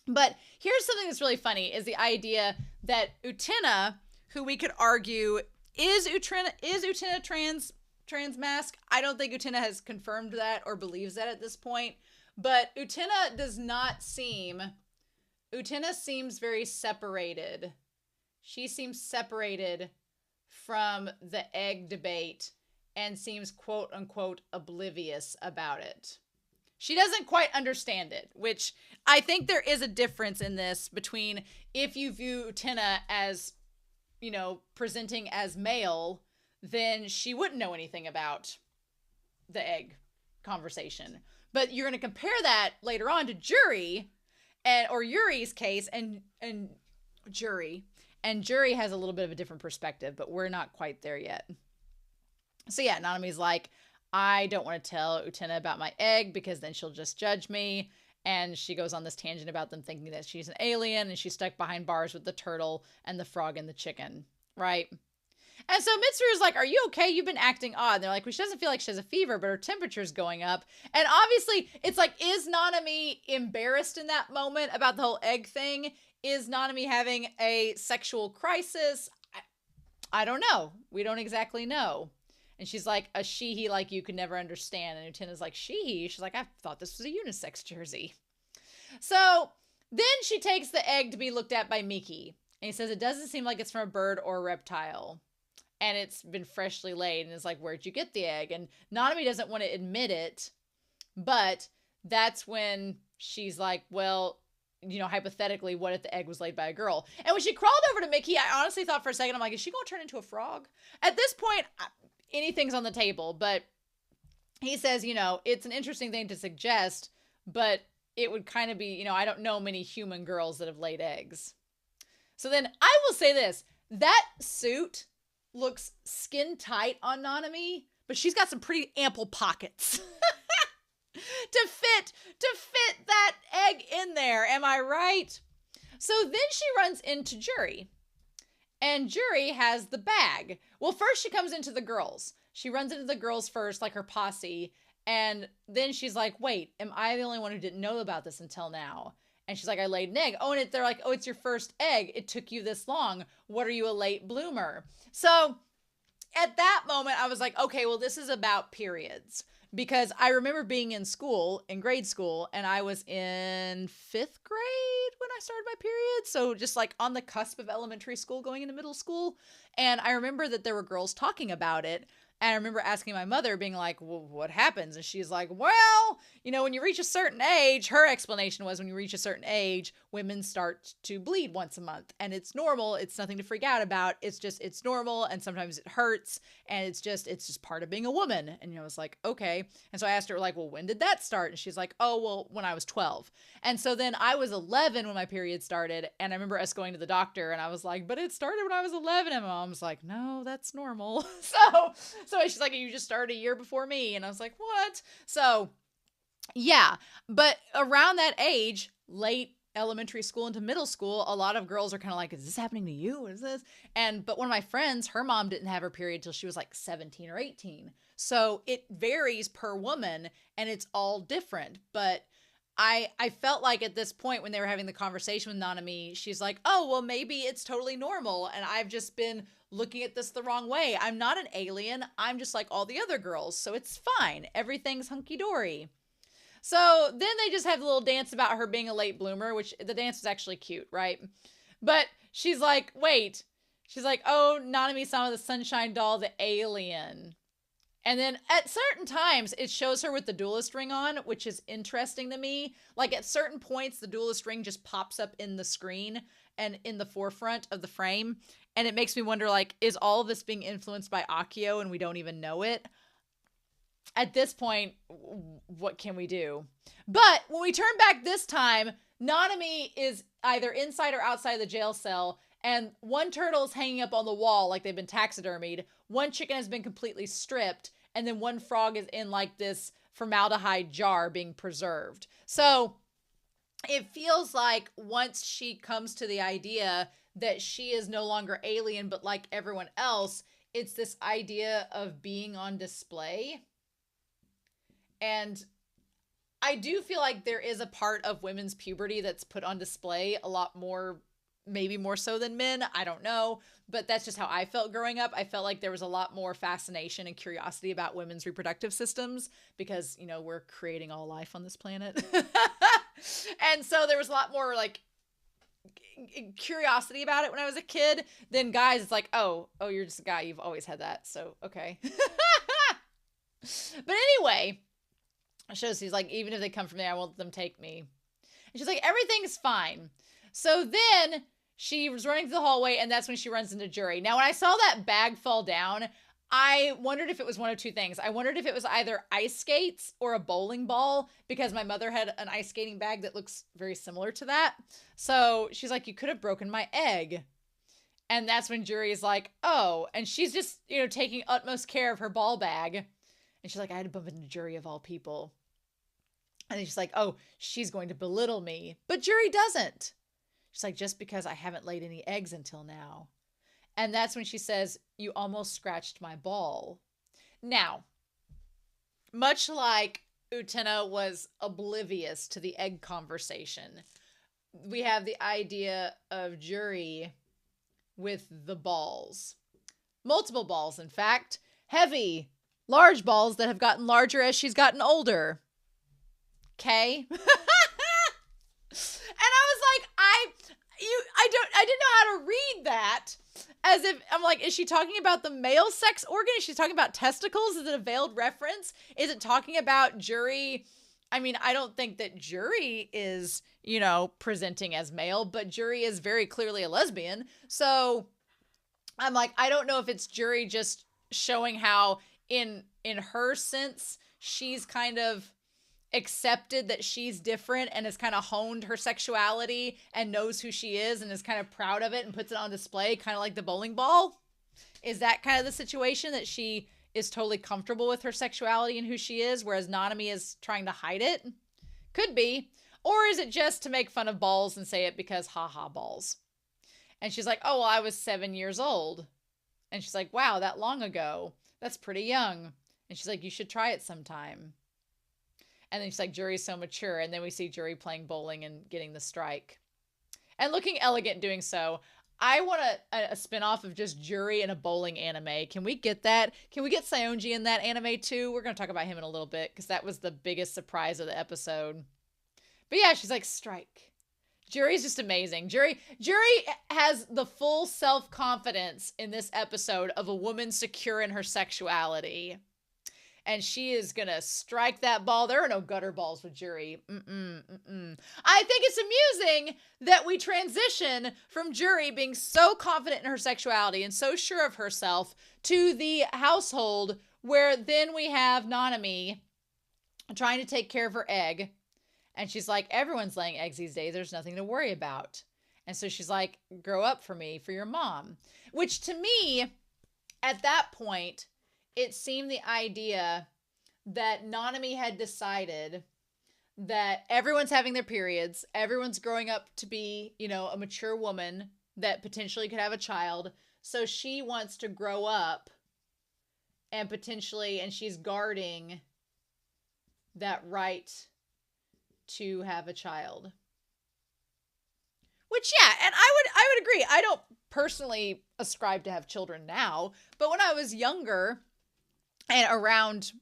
But here's something that's really funny, is the idea that Utena, who we could argue, is Utena trans mask? I don't think Utena has confirmed that or believes that at this point. But Utena seems very separated. She seems separated from the egg debate and seems quote unquote oblivious about it. She doesn't quite understand it, which I think there is a difference in this between if you view Utena as, presenting as male, then she wouldn't know anything about the egg conversation. But you're going to compare that later on to Juri, or Yuri's case, and Juri has a little bit of a different perspective, but we're not quite there yet. So yeah, Nanami's like, I don't want to tell Utena about my egg because then she'll just judge me. And she goes on this tangent about them thinking that she's an alien and she's stuck behind bars with the turtle and the frog and the chicken, right? And so Mitsuru is like, are you okay? You've been acting odd. And they're like, well, she doesn't feel like she has a fever, but her temperature's going up. And obviously, it's like, is Nanami embarrassed in that moment about the whole egg thing? Is Nanami having a sexual crisis? I don't know. We don't exactly know. And she's like, a she-he like you could never understand. And Utena's like, she-he? She's like, I thought this was a unisex jersey. So then she takes the egg to be looked at by Miki. And he says, it doesn't seem like it's from a bird or a reptile. And it's been freshly laid. And it's like, where'd you get the egg? And Nanami doesn't want to admit it. But that's when she's like, well, hypothetically, what if the egg was laid by a girl? And when she crawled over to Miki, I honestly thought for a second, I'm like, is she going to turn into a frog? At this point, anything's on the table. But he says, it's an interesting thing to suggest, but it would kind of be, I don't know many human girls that have laid eggs. So then I will say this, that suit looks skin tight on Nanami, but she's got some pretty ample pockets to fit that egg in there. Am I right? So then she runs into Juri, and Juri has the bag. Well, first she comes into the girls. She runs into the girls first, like her posse. And then she's like, wait, am I the only one who didn't know about this until now? And she's like, I laid an egg. Oh, and they're like, oh, it's your first egg. It took you this long. What are you, a late bloomer? So at that moment, I was like, okay, well, this is about periods. Because I remember being in grade school, and I was in 5th grade when I started my period. So just like on the cusp of elementary school going into middle school. And I remember that there were girls talking about it. And I remember asking my mother, being like, well, what happens? And she's like, well, when you reach a certain age, her explanation was when you reach a certain age, women start to bleed once a month. And it's normal. It's nothing to freak out about. It's normal. And sometimes it hurts. And it's just part of being a woman. And I was like, okay. And so I asked her, like, well, when did that start? And she's like, oh, well, when I was 12. And so then I was 11 when my period started. And I remember us going to the doctor, and I was like, but it started when I was 11. And my mom was like, no, that's normal. So she's like, you just started a year before me. And I was like, what? So yeah, but around that age, late elementary school into middle school, a lot of girls are kind of like, is this happening to you? What is this? But one of my friends, her mom didn't have her period till she was like 17 or 18. So it varies per woman, and it's all different. But I felt like at this point when they were having the conversation with Nanami, she's like, oh, well, maybe it's totally normal. And I've just been looking at this the wrong way. I'm not an alien. I'm just like all the other girls. So it's fine. Everything's hunky dory. So then they just have a little dance about her being a late bloomer, which the dance was actually cute, right? But she's like, wait. She's like, oh, Nanami-sama, the sunshine doll, the alien. And then at certain times, it shows her with the duelist ring on, which is interesting to me. Like at certain points, the duelist ring just pops up in the screen and in the forefront of the frame. And it makes me wonder, like, is all of this being influenced by Akio and we don't even know it? At this point, what can we do? But when we turn back this time, Nanami is either inside or outside the jail cell. And one turtle is hanging up on the wall like they've been taxidermied. One chicken has been completely stripped. And then one frog is in like this formaldehyde jar being preserved. So it feels like once she comes to the idea that she is no longer alien, but like everyone else, it's this idea of being on display. And I do feel like there is a part of women's puberty that's put on display a lot more, maybe more so than men. I don't know. But that's just how I felt growing up. I felt like there was a lot more fascination and curiosity about women's reproductive systems because, you know, we're creating all life on this planet. And so there was a lot more like curiosity about it when I was a kid than guys. It's like, oh, you're just a guy. You've always had that. So, okay. But anyway, she's like, even if they come from there, I won't let them take me. And she's like, everything's fine. So then she was running through the hallway, and that's when she runs into Juri. Now, when I saw that bag fall down, I wondered if it was one of two things. I wondered if it was either ice skates or a bowling ball, because my mother had an ice skating bag that looks very similar to that. So she's like, you could have broken my egg. And that's when Juri is like, oh. And she's just, you know, taking utmost care of her ball bag. And she's like, I had to bump into Juri of all people. And then she's like, oh, she's going to belittle me. But Juri doesn't. She's like, just because I haven't laid any eggs until now. And that's when she says, you almost scratched my ball. Now, much like Utena was oblivious to the egg conversation, we have the idea of Juri with the balls. Multiple balls, in fact. Heavy, large balls that have gotten larger as she's gotten older. Okay? And I was like, I didn't know how to read that. As if, I'm like, is she talking about the male sex organ? Is she talking about testicles? Is it a veiled reference? Is it talking about Juri? I mean, I don't think that Juri is, you know, presenting as male, but Juri is very clearly a lesbian. So I'm like, I don't know if it's Juri just showing how in her sense, she's kind of accepted that she's different and has kind of honed her sexuality and knows who she is and is kind of proud of it and puts it on display, kind of like the bowling ball. Is that kind of the situation, that she is totally comfortable with her sexuality and who she is, whereas Nanami is trying to hide it? Could be. Or is it just to make fun of balls and say it because haha balls? And she's like, oh, well, I was 7 years old. And she's like, wow, that long ago. That's pretty young. And she's like, you should try it sometime. And then she's like, Juri's so mature. And then we see Juri playing bowling and getting the strike. And looking elegant doing so. I want a spinoff of just Juri in a bowling anime. Can we get that? Can we get Saionji in that anime too? We're going to talk about him in a little bit, because that was the biggest surprise of the episode. But yeah, she's like, strike. Juri's just amazing. Juri has the full self-confidence in this episode of a woman secure in her sexuality. And she is going to strike that ball. There are no gutter balls with Juri. I think it's amusing that we transition from Juri being so confident in her sexuality and so sure of herself to the household where then we have Nanami trying to take care of her egg. And she's like, everyone's laying eggs these days. There's nothing to worry about. And so she's like, grow up for me, for your mom. Which to me, at that point, it seemed the idea that Nanami had decided that everyone's having their periods, everyone's growing up to be, you know, a mature woman that potentially could have a child. So she wants to grow up and she's guarding that right to have a child. Which, yeah, and I would agree. I don't personally ascribe to have children now, but when I was younger and around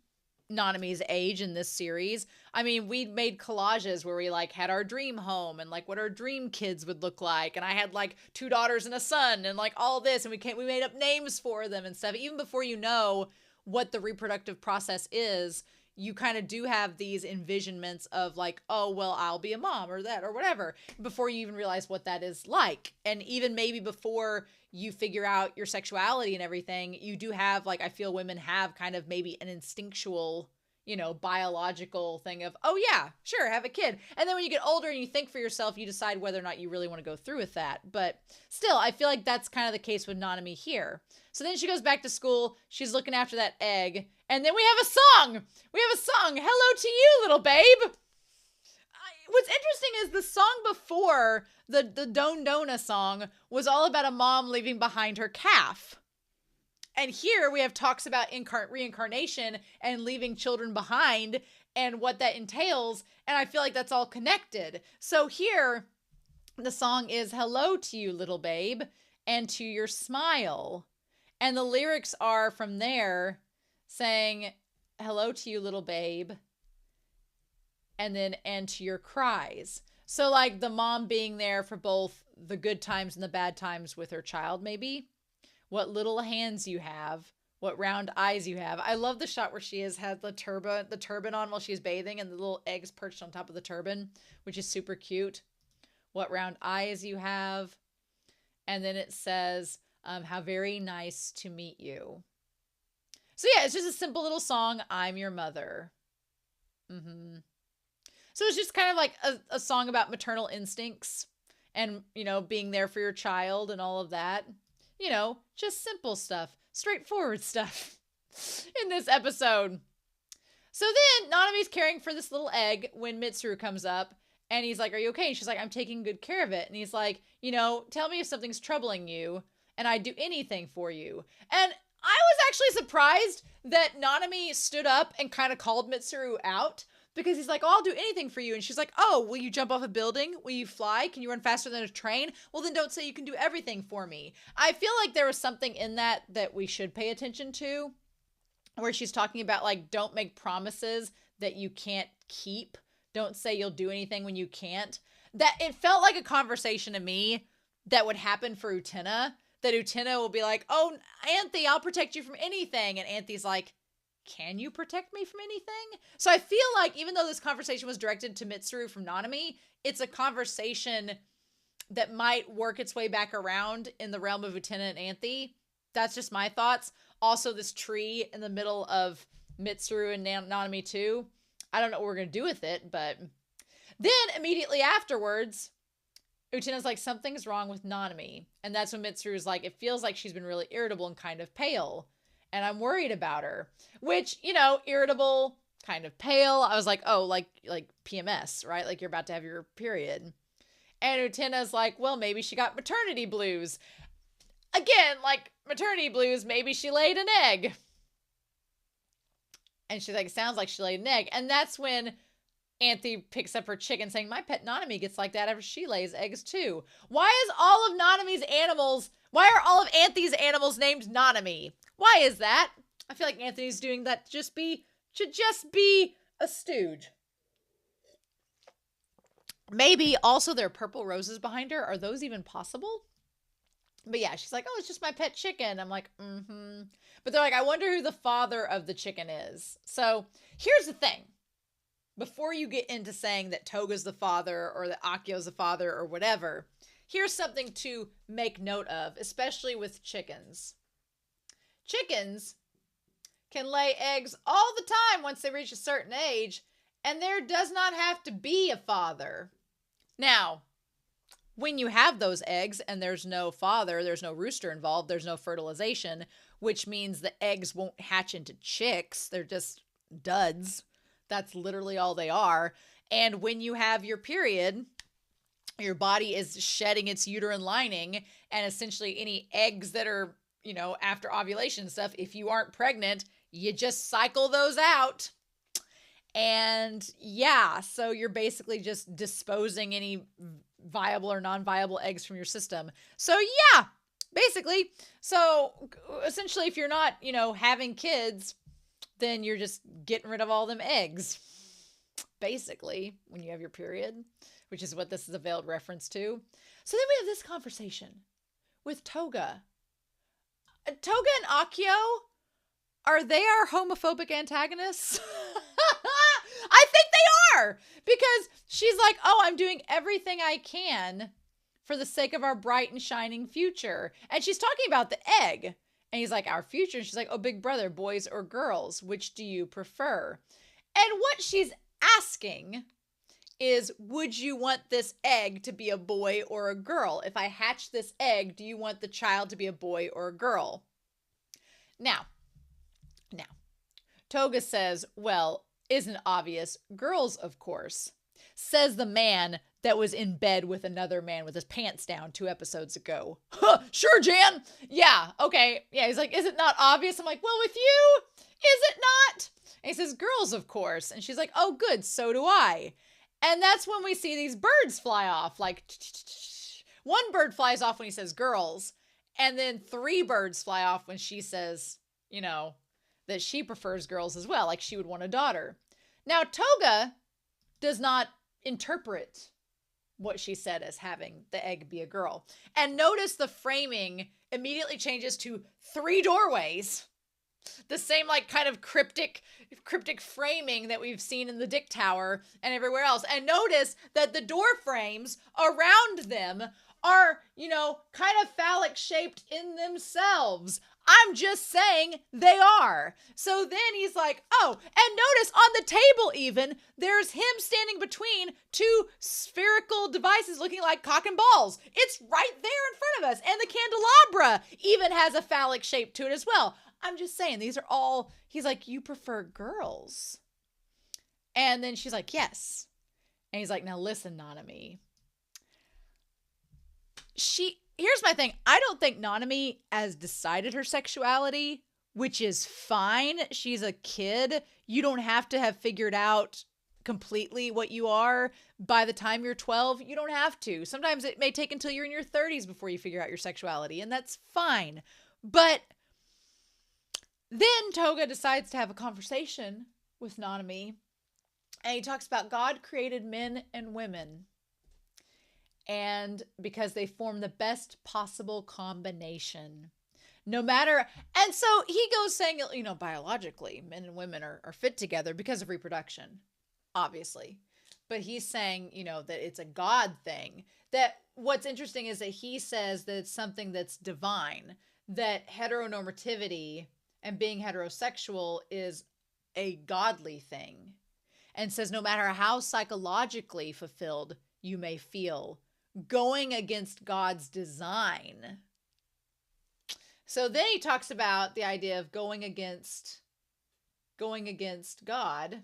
NANAMI'S age in this series, I mean, we made collages where we like had our dream home and like what our dream kids would look like, and I had like 2 daughters and a son and like all this, and we made up names for them and stuff. Even before you know what the reproductive process is, you kind of do have these envisionments of like, oh, well, I'll be a mom or that or whatever, before you even realize what that is like. And even maybe before you figure out your sexuality and everything, you do have, like, I feel women have kind of maybe an instinctual, you know, biological thing of, oh yeah, sure, have a kid. And then when you get older and you think for yourself, you decide whether or not you really want to go through with that. But still, I feel like that's kind of the case with NANAMI here. So then she goes back to school, she's looking after that egg, and then we have a song! We have a song, Hello to You, Little Babe! What's interesting is the song before, the Don Dona song, was all about a mom leaving behind her calf. And here we have talks about reincarnation and leaving children behind and what that entails, and I feel like that's all connected. So here, the song is Hello to You, Little Babe, and to your smile. And the lyrics are from there saying, hello to you, little babe, and then, and to your cries. So like the mom being there for both the good times and the bad times with her child, maybe. What little hands you have, what round eyes you have. I love the shot where she had the turban on while she's bathing and the little eggs perched on top of the turban, which is super cute. What round eyes you have. And then it says, how very nice to meet you. So yeah, it's just a simple little song, I'm your mother. So it's just kind of like a song about maternal instincts and, you know, being there for your child and all of that. You know, just simple stuff, straightforward stuff in this episode. So then Nanami's caring for this little egg when Mitsuru comes up and he's like, are you okay? And she's like, I'm taking good care of it. And he's like, you know, tell me if something's troubling you and I'd do anything for you. And I was actually surprised that Nanami stood up and kind of called Mitsuru out, because he's like, oh, I'll do anything for you. And she's like, oh, will you jump off a building? Will you fly? Can you run faster than a train? Well, then don't say you can do everything for me. I feel like there was something in that we should pay attention to, where she's talking about like, don't make promises that you can't keep. Don't say you'll do anything when you can't. That it felt like a conversation to me that would happen for Utena. That Utena will be like, oh, Anthe, I'll protect you from anything. And Anthe's like, can you protect me from anything? So I feel like even though this conversation was directed to Mitsuru from Nanami, it's a conversation that might work its way back around in the realm of Utena and Anthe. That's just my thoughts. Also, this tree in the middle of Mitsuru and Nanami too. I don't know what we're going to do with it, but then immediately afterwards, Utena's like, something's wrong with Nanami. And that's when Mitsuru's like, it feels like she's been really irritable and kind of pale. And I'm worried about her. Which, you know, irritable, kind of pale. I was like, oh, like PMS, right? Like you're about to have your period. And Utena's like, well, maybe she got maternity blues. Again, like maternity blues, maybe she laid an egg. And she's like, sounds like she laid an egg. And that's when Anthe picks up her chicken saying, my pet Nanami gets like that after she lays eggs too. Why are all of Anthe's animals named Nanami? Why is that? I feel like Anthony's doing that to just be a stooge. Maybe also there are purple roses behind her. Are those even possible? But yeah, she's like, oh, it's just my pet chicken. I'm like, But they're like, I wonder who the father of the chicken is. So here's the thing. Before you get into saying that Toga's the father or that Akio's the father or whatever, here's something to make note of, especially with chickens. Chickens can lay eggs all the time once they reach a certain age, and there does not have to be a father. Now, when you have those eggs and there's no father, there's no rooster involved, there's no fertilization, which means the eggs won't hatch into chicks. They're just duds. That's literally all they are. And when you have your period, your body is shedding its uterine lining, and essentially any eggs that are, you know, after ovulation stuff, if you aren't pregnant, you just cycle those out. And yeah, so you're basically just disposing any viable or non-viable eggs from your system. So yeah, basically. So essentially, if you're not, having kids, then you're just getting rid of all them eggs. Basically, when you have your period, which is what this is a veiled reference to. So then we have this conversation with Toga. Toga and Akio, are they our homophobic antagonists? I think they are, because she's like, oh, I'm doing everything I can for the sake of our bright and shining future. And she's talking about the egg. And he's like, our future. And she's like, oh, big brother, boys or girls, which do you prefer? And what she's asking is, would you want this egg to be a boy or a girl? If I hatch this egg, do you want the child to be a boy or a girl? Now, Toga says, well, isn't it obvious? Girls, of course. Says the man that was in bed with another man with his pants down 2 episodes ago. Huh, sure, Jan. Yeah, okay. Yeah, he's like, is it not obvious? I'm like, well, with you, is it not? And he says, girls, of course. And she's like, oh, good, so do I. And that's when we see these birds fly off. Like, one bird flies off when he says girls. And then 3 birds fly off when she says, that she prefers girls as well. Like she would want a daughter. Now, Toga does not interpret what she said as having the egg be a girl. And notice the framing immediately changes to 3 doorways. The same kind of cryptic framing that we've seen in the Dick Tower and everywhere else. And notice that the door frames around them are, kind of phallic shaped in themselves. I'm just saying they are. So then he's like, oh, and notice on the table even, there's him standing between 2 spherical devices looking like cock and balls. It's right there in front of us. And the candelabra even has a phallic shape to it as well. I'm just saying, these are all, he's like, you prefer girls? And then she's like, yes. And he's like, now listen, Nanami. Here's my thing. I don't think Nanami has decided her sexuality, which is fine. She's a kid. You don't have to have figured out completely what you are by the time you're 12. You don't have to. Sometimes it may take until you're in your 30s before you figure out your sexuality, and that's fine. But then Toga decides to have a conversation with Nanami, and he talks about God created men and women. And because they form the best possible combination. No matter, and so he goes saying, biologically, men and women are fit together because of reproduction, obviously. But he's saying, that it's a God thing. That what's interesting is that he says that it's something that's divine, that heteronormativity and being heterosexual is a godly thing. And says no matter how psychologically fulfilled you may feel, going against God's design. So then he talks about the idea of going against God,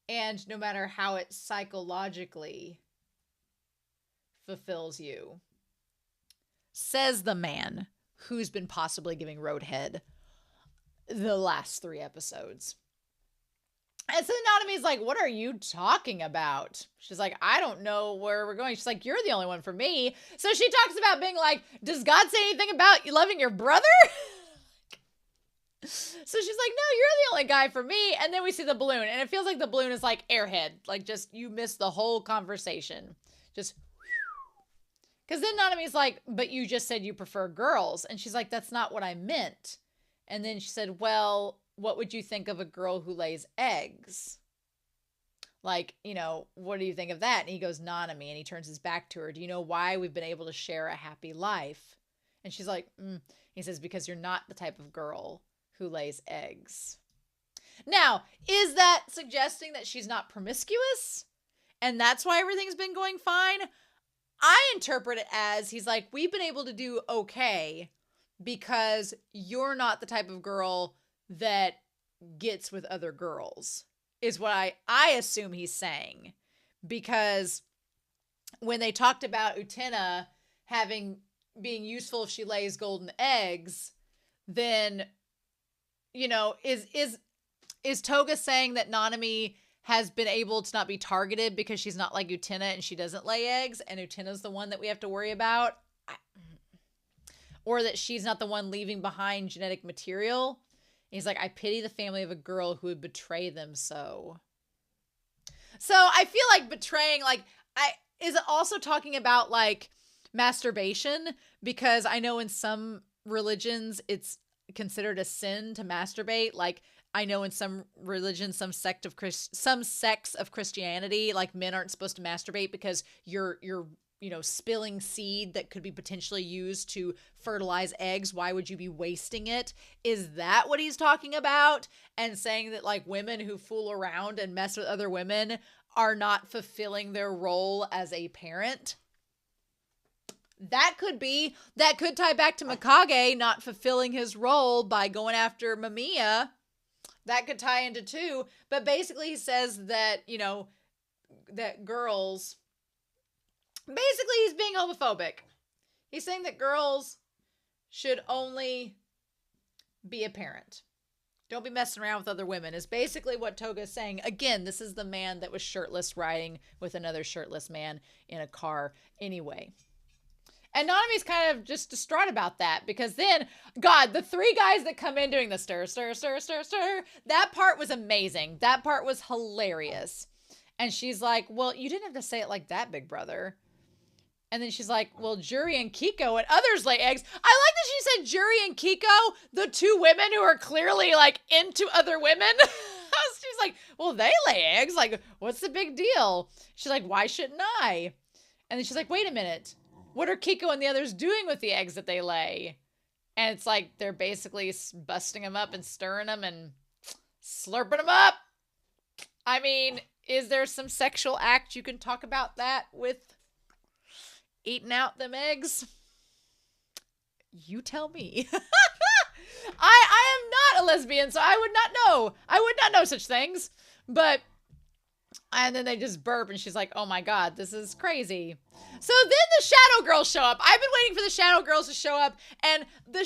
and no matter how it psychologically fulfills you. Says the man who's been possibly giving Roadhead the last 3 episodes. And so Nanami's like, what are you talking about? She's like, I don't know where we're going. She's like, you're the only one for me. So she talks about being like, does God say anything about you loving your brother? So she's like, no, you're the only guy for me. And then we see the balloon. And it feels like the balloon is like Airhead. Like just, you missed the whole conversation. Just, because then Nanami's like, but you just said you prefer girls. And she's like, that's not what I meant. And then she said, well, what would you think of a girl who lays eggs? Like, what do you think of that? And he goes, Nanami, and he turns his back to her. Do you know why we've been able to share a happy life? And she's like, He says, because you're not the type of girl who lays eggs. Now, is that suggesting that she's not promiscuous? And that's why everything's been going fine? I interpret it as, he's like, we've been able to do okay because you're not the type of girl that gets with other girls, is what I assume he's saying. Because when they talked about Utena being useful if she lays golden eggs, then, is Is Toga saying that Nanami has been able to not be targeted because she's not like Utena and she doesn't lay eggs, and Utena's the one that we have to worry about? Or that she's not the one leaving behind genetic material? He's like, I pity the family of a girl who would betray them so. So I feel like betraying, like, is it also talking about like masturbation? Because I know in some religions it's considered a sin to masturbate. Like, I know in some religions, some sects of Christianity, like, men aren't supposed to masturbate because you're spilling seed that could be potentially used to fertilize eggs. Why would you be wasting it? Is that what he's talking about? And saying that, like, women who fool around and mess with other women are not fulfilling their role as a parent? That could tie back to Mikage not fulfilling his role by going after Mamiya. That could tie into two. But basically he says that, that girls... Basically, he's being homophobic. He's saying that girls should only be a parent. Don't be messing around with other women, is basically what Toga is saying. Again, this is the man that was shirtless riding with another shirtless man in a car anyway. And Nanami's kind of just distraught about that, because then, God, the three guys that come in doing the stir, stir, stir, stir, stir, that part was amazing. That part was hilarious. And she's like, well, you didn't have to say it like that, big brother. And then she's like, well, Juri and Kiko and others lay eggs. I like that she said Juri and Kiko, the two women who are clearly, like, into other women. She's like, well, they lay eggs. Like, what's the big deal? She's like, why shouldn't I? And then she's like, wait a minute. What are Kiko and the others doing with the eggs that they lay? And it's like they're basically busting them up and stirring them and slurping them up. I mean, is there some sexual act you can talk about that with eating out them eggs? You tell me. I am not a lesbian, so I would not know. I would not know such things. But, and then they just burp and she's like, oh my God, this is crazy. So then the Shadow Girls show up. I've been waiting for the Shadow Girls to show up. And are the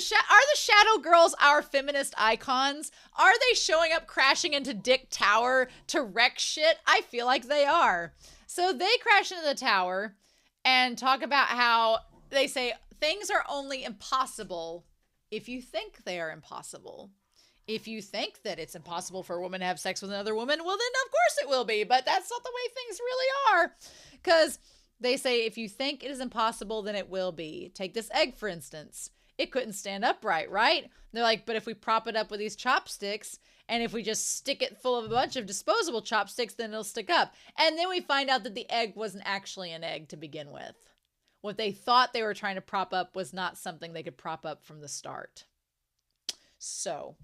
Shadow Girls our feminist icons? Are they showing up crashing into Dick Tower to wreck shit? I feel like they are. So they crash into the tower and talk about how they say things are only impossible if you think they are impossible. If you think that it's impossible for a woman to have sex with another woman, well, then of course it will be. But that's not the way things really are. Because they say if you think it is impossible, then it will be. Take this egg, for instance. It couldn't stand upright, right? They're like, but if we prop it up with these chopsticks, and if we just stick it full of a bunch of disposable chopsticks, then it'll stick up. And then we find out that the egg wasn't actually an egg to begin with. What they thought they were trying to prop up was not something they could prop up from the start. So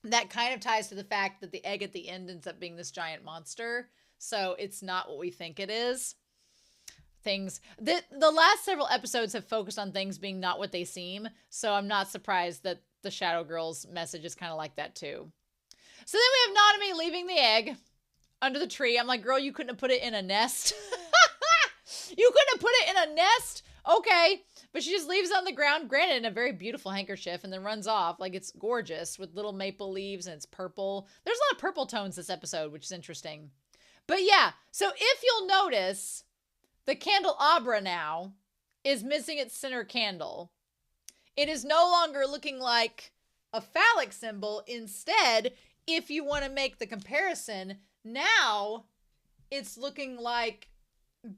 that kind of ties to the fact that the egg at the end ends up being this giant monster. So it's not what we think it is. The last several episodes have focused on things being not what they seem. So I'm not surprised that the Shadow Girls message is kind of like that too. So then we have Nanami leaving the egg under the tree. I'm like, girl, you couldn't have put it in a nest. You couldn't have put it in a nest? Okay. But she just leaves it on the ground, granted in a very beautiful handkerchief, and then runs off. Like, it's gorgeous with little maple leaves and it's purple. There's a lot of purple tones this episode, which is interesting. But yeah, so if you'll notice, the candelabra now is missing its center candle. It is no longer looking like a phallic symbol. Instead, if you want to make the comparison, now it's looking like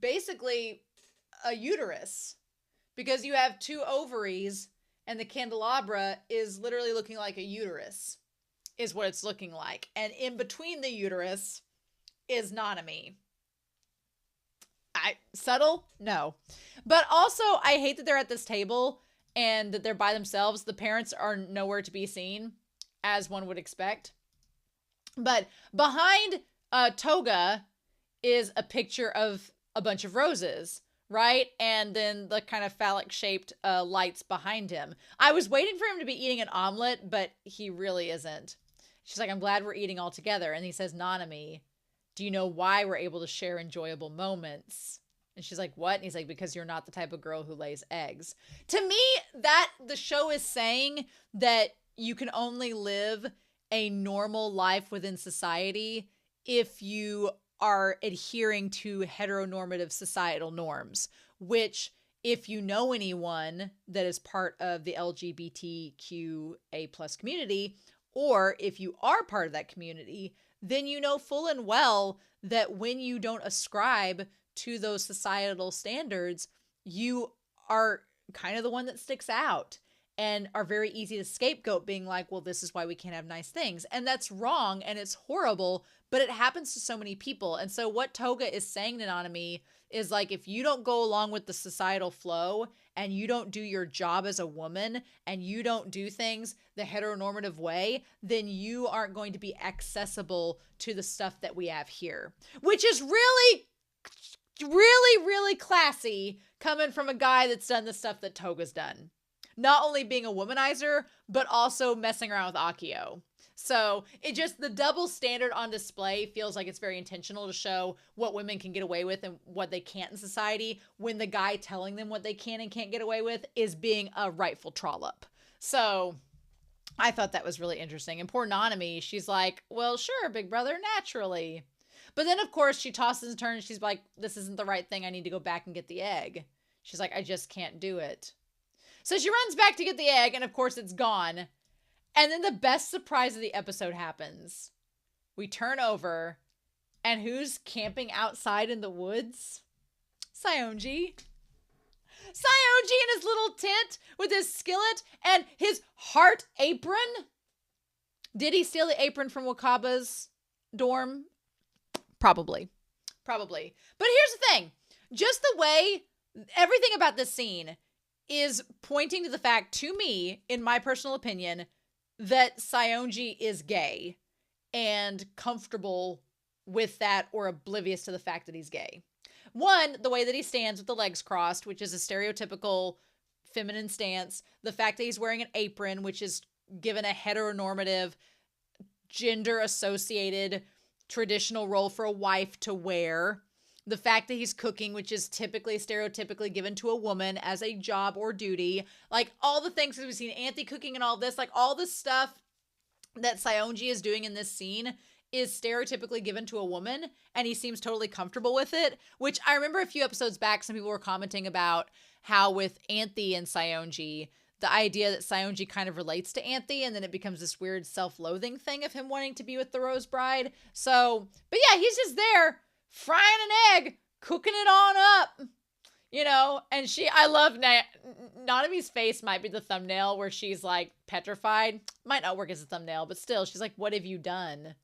basically a uterus, because you have two ovaries and the candelabra is literally looking like a uterus is what it's looking like. And in between the uterus is Nanami. Subtle? No. But also, I hate that they're at this table and that they're by themselves. The parents are nowhere to be seen, as one would expect. But behind Toga is a picture of a bunch of roses, right? And then the kind of phallic-shaped lights behind him. I was waiting for him to be eating an omelet, but he really isn't. She's like, I'm glad we're eating all together. And he says, Nanami, do you know why we're able to share enjoyable moments? And she's like, what? And he's like, because you're not the type of girl who lays eggs. To me, that the show is saying that you can only live a normal life within society if you are adhering to heteronormative societal norms, which if you know anyone that is part of the LGBTQA plus community, or if you are part of that community, then you know full and well that when you don't ascribe to those societal standards, you are kind of the one that sticks out and are very easy to scapegoat, being like, well, this is why we can't have nice things. And that's wrong and it's horrible, but it happens to so many people. And so what Toga is saying to Nanami is like, if you don't go along with the societal flow and you don't do your job as a woman and you don't do things the heteronormative way, then you aren't going to be accessible to the stuff that we have here, which is really, really, really classy coming from a guy that's done the stuff that Toga's done. Not only being a womanizer, but also messing around with Akio. So it just, the double standard on display feels like it's very intentional to show what women can get away with and what they can't in society, when the guy telling them what they can and can't get away with is being a rightful trollop. So I thought that was really interesting. And poor Nanami, she's like, well, sure, big brother, naturally. But then, of course, she tosses and turns. She's like, this isn't the right thing. I need to go back and get the egg. She's like, I just can't do it. So she runs back to get the egg, and of course it's gone. And then the best surprise of the episode happens. We turn over, and who's camping outside in the woods? Saionji. Saionji in his little tent with his skillet and his heart apron. Did he steal the apron from Wakaba's dorm? Probably. But here's the thing. Just the way everything about this scene is pointing to the fact, to me, in my personal opinion, that Saionji is gay and comfortable with that or oblivious to the fact that he's gay. One, the way that he stands with the legs crossed, which is a stereotypical feminine stance. The fact that he's wearing an apron, which is given a heteronormative, gender-associated, traditional role for a wife to wear. The fact that he's cooking, which is typically, stereotypically given to a woman as a job or duty. Like, all the things, we've seen Anthy cooking and all this, like, all the stuff that Saionji is doing in this scene is stereotypically given to a woman, and he seems totally comfortable with it, which I remember a few episodes back, some people were commenting about how with Anthy and Saionji, the idea that Saionji kind of relates to Anthy, and then it becomes this weird self-loathing thing of him wanting to be with the Rose Bride. So, but yeah, he's just there, frying an egg, cooking it on up, you know, and I love Nanami's face might be the thumbnail where she's like petrified. Might not work as a thumbnail, but still, she's like, what have you done?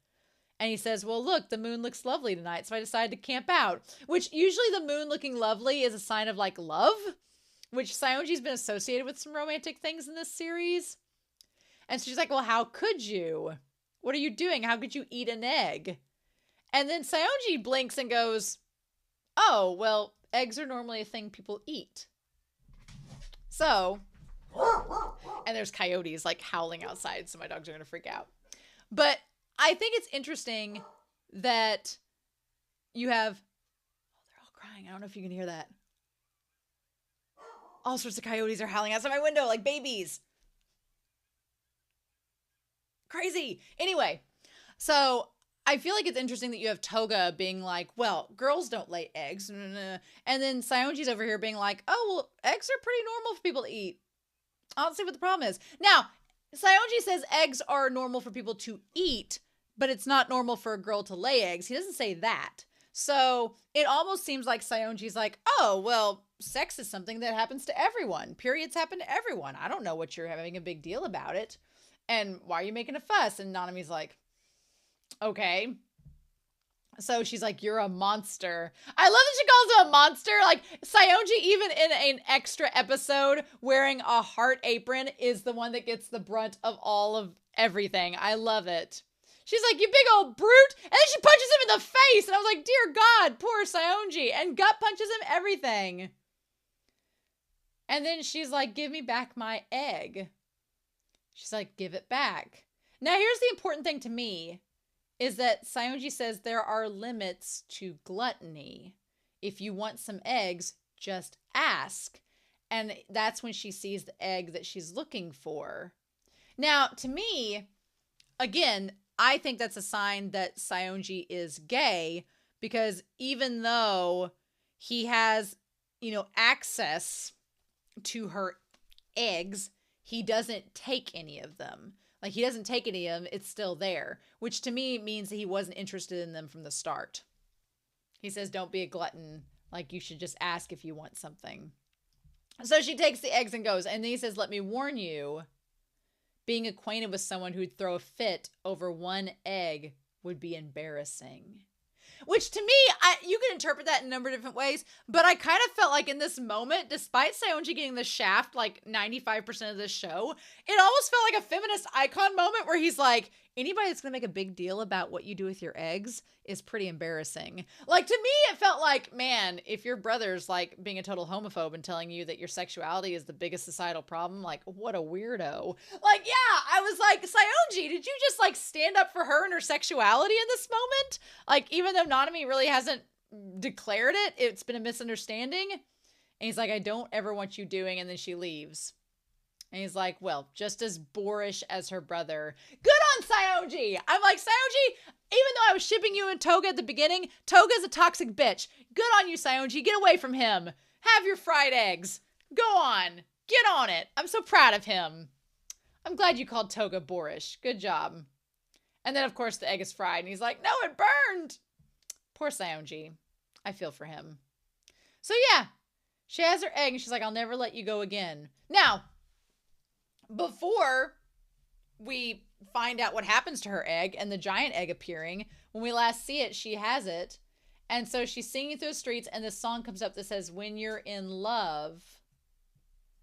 And he says, well, look, the moon looks lovely tonight, so I decided to camp out. Which usually the moon looking lovely is a sign of like love, which Saionji's been associated with some romantic things in this series. And so she's like, well, how could you? What are you doing? How could you eat an egg? And then Saionji blinks and goes, oh, well, eggs are normally a thing people eat. So, and there's coyotes like howling outside, so my dogs are going to freak out. But I think it's interesting that you have, oh, they're all crying. I don't know if you can hear that. All sorts of coyotes are howling outside my window like babies. Crazy. Anyway, so I feel like it's interesting that you have Toga being like, well, girls don't lay eggs. And then Saionji's over here being like, oh, well, eggs are pretty normal for people to eat. I don't see what the problem is. Now, Saionji says eggs are normal for people to eat, but it's not normal for a girl to lay eggs. He doesn't say that. So it almost seems like Saionji's like, oh, well, sex is something that happens to everyone. Periods happen to everyone. I don't know what you're having a big deal about it. And why are you making a fuss? And Nanami's like, okay. So she's like, you're a monster. I love that she calls him a monster. Like, Saionji, even in an extra episode, wearing a heart apron is the one that gets the brunt of all of everything. I love it. She's like, you big old brute. And then she punches him in the face. And I was like, dear God, poor Saionji. And gut punches him everything. And then she's like, give me back my egg. She's like, give it back. Now, here's the important thing to me, is that Saionji says there are limits to gluttony. If you want some eggs, just ask. And that's when she sees the egg that she's looking for. Now, to me, again, I think that's a sign that Saionji is gay, because even though he has, access to her eggs, he doesn't take any of them. Like, he doesn't take any of them. It's still there, which to me means that he wasn't interested in them from the start. He says, don't be a glutton. Like, you should just ask if you want something. So she takes the eggs and goes. And then he says, let me warn you, being acquainted with someone who'd throw a fit over one egg would be embarrassing. Which to me, you can interpret that in a number of different ways, but I kind of felt like in this moment, despite Saionji getting the shaft like 95% of this show, it almost felt like a feminist icon moment where he's like, anybody that's going to make a big deal about what you do with your eggs is pretty embarrassing. Like, to me, it felt like, man, if your brother's like being a total homophobe and telling you that your sexuality is the biggest societal problem, like, what a weirdo. Like, yeah, I was like, Saionji, did you just like stand up for her and her sexuality in this moment? Like, even though Nanami really hasn't declared it, it's been a misunderstanding. And he's like, I don't ever want you doing, and then she leaves. And he's like, well, just as boorish as her brother. Good on Saionji. I'm like, Saionji, even though I was shipping you and Toga at the beginning, Toga's a toxic bitch. Good on you, Saionji. Get away from him. Have your fried eggs. Go on. Get on it. I'm so proud of him. I'm glad you called Toga boorish. Good job. And then, of course, the egg is fried. And he's like, no, it burned. Poor Saionji. I feel for him. So, yeah. She has her egg, and she's like, I'll never let you go again. Now, before we find out what happens to her egg and the giant egg appearing, when we last see it, she has it. And so she's singing through the streets, and this song comes up that says, when you're in love.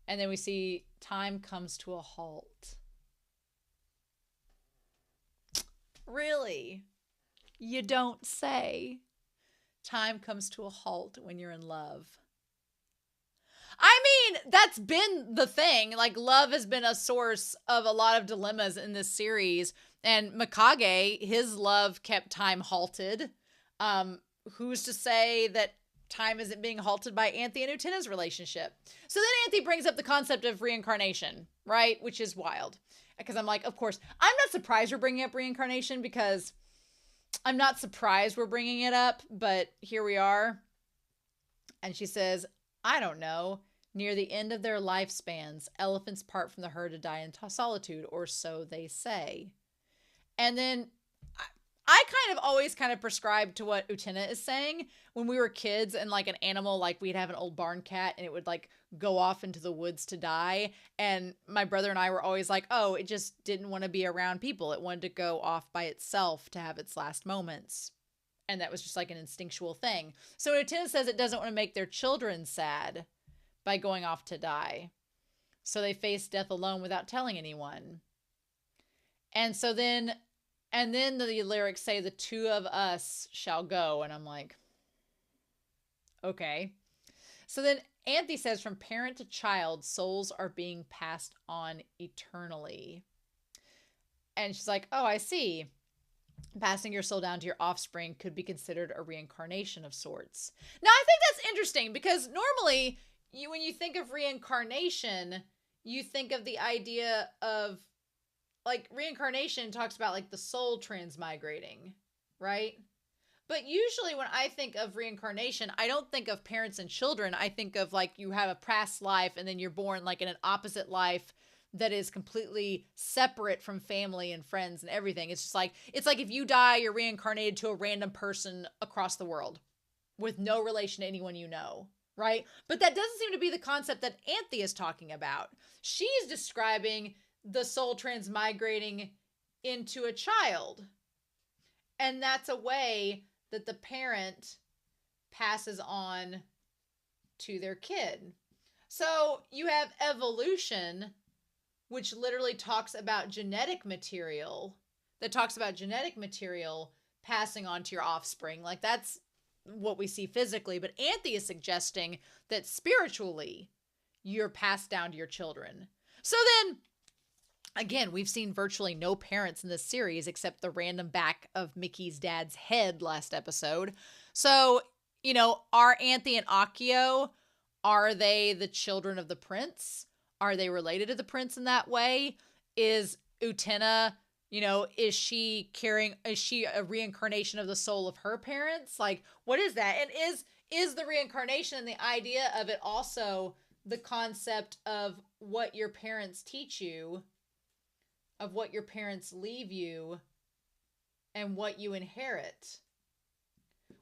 And then we see time comes to a halt. Really? You don't say. Time comes to a halt when you're in love. I mean, that's been the thing. Like, love has been a source of a lot of dilemmas in this series. And Mikage, his love kept time halted. Who's to say that time isn't being halted by Anthy and Utena's relationship? So then Anthy brings up the concept of reincarnation, right? Which is wild. Because I'm like, of course, I'm not surprised we're bringing up reincarnation, because I'm not surprised we're bringing it up, but here we are. And she says, I don't know. Near the end of their lifespans, elephants part from the herd to die in solitude, or so they say. And then I kind of always kind of prescribed to what Utena is saying. When we were kids and like an animal, like we'd have an old barn cat and it would like go off into the woods to die. And my brother and I were always like, oh, it just didn't want to be around people. It wanted to go off by itself to have its last moments. And that was just like an instinctual thing. So Utena says it doesn't want to make their children sad by going off to die. So they face death alone without telling anyone. And so then, and then the lyrics say, the two of us shall go. And I'm like, okay. So then Anthy says, from parent to child, souls are being passed on eternally. And she's like, oh, I see. Passing your soul down to your offspring could be considered a reincarnation of sorts. Now, I think that's interesting, because normally when you think of reincarnation, you think of the idea of, like, reincarnation talks about like the soul transmigrating, right? But usually when I think of reincarnation, I don't think of parents and children. I think of like you have a past life and then you're born like in an opposite life that is completely separate from family and friends and everything. It's like if you die, you're reincarnated to a random person across the world with no relation to anyone you know, right? But that doesn't seem to be the concept that Anthy is talking about. She's describing the soul transmigrating into a child. And that's a way that the parent passes on to their kid. So you have evolution, which literally talks about genetic material, passing on to your offspring. Like, that's what we see physically. But Anthy is suggesting that spiritually, you're passed down to your children. So then, again, we've seen virtually no parents in this series except the random back of Mickey's dad's head last episode. So, you know, are Anthy and Akio, are they the children of the prince? Are they related to the prince in that way? Is Utena You know, is she a reincarnation of the soul of her parents? Like, what is that? And is the reincarnation and the idea of it also the concept of what your parents teach you, of what your parents leave you, and what you inherit?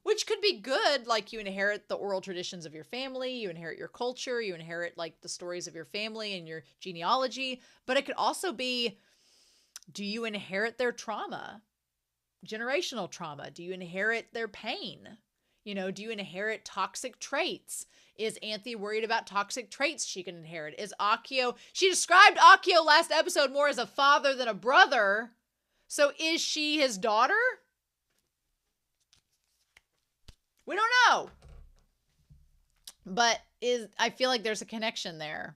Which could be good, like you inherit the oral traditions of your family, you inherit your culture, you inherit like the stories of your family and your genealogy, but it could also be, do you inherit their trauma? Generational trauma? Do you inherit their pain? You know, do you inherit toxic traits? Is Anthe worried about toxic traits she can inherit? Is Akio, she described Akio last episode more as a father than a brother. So is she his daughter? We don't know. But I feel like there's a connection there.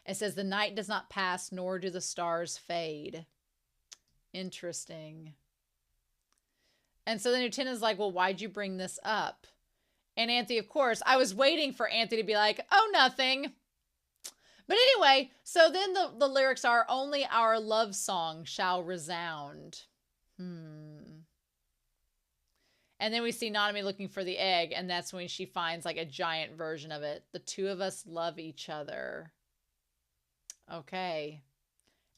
It says the night does not pass, nor do the stars fade. Interesting. And so then Utena's like, well, why'd you bring this up? And Anthe, of course, I was waiting for Anthe to be like, oh, nothing. But anyway, so then the lyrics are, only our love song shall resound. And then we see Nanami looking for the egg, and that's when she finds like a giant version of it. The two of us love each other. Okay.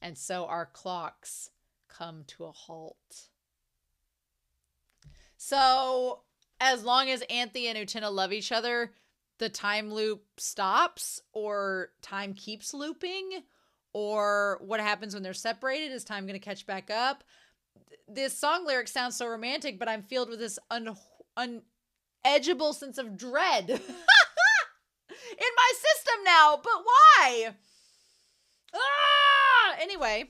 And so our clocks come to a halt. So as long as Anthe and Utena love each other, the time loop stops, or time keeps looping, or what happens when they're separated? Is time going to catch back up? This song lyric sounds so romantic, but I'm filled with this unedgeable sense of dread in my system now. But why? Anyway,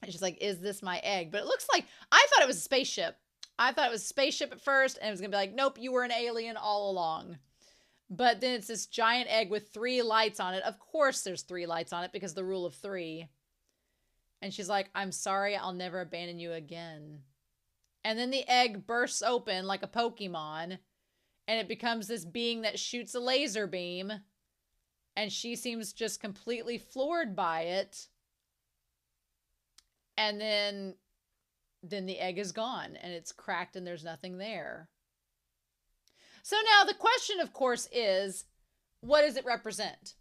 she's like, is this my egg? But it looks like, I thought it was a spaceship. I thought it was a spaceship at first, and it was going to be like, nope, you were an alien all along. But then it's this giant egg with 3 lights on it. Of course there's 3 lights on it because the rule of 3. And she's like, I'm sorry, I'll never abandon you again. And then the egg bursts open like a Pokemon, and it becomes this being that shoots a laser beam. And she seems just completely floored by it. And then the egg is gone, and it's cracked, and there's nothing there. So now the question, of course, is, what does it represent?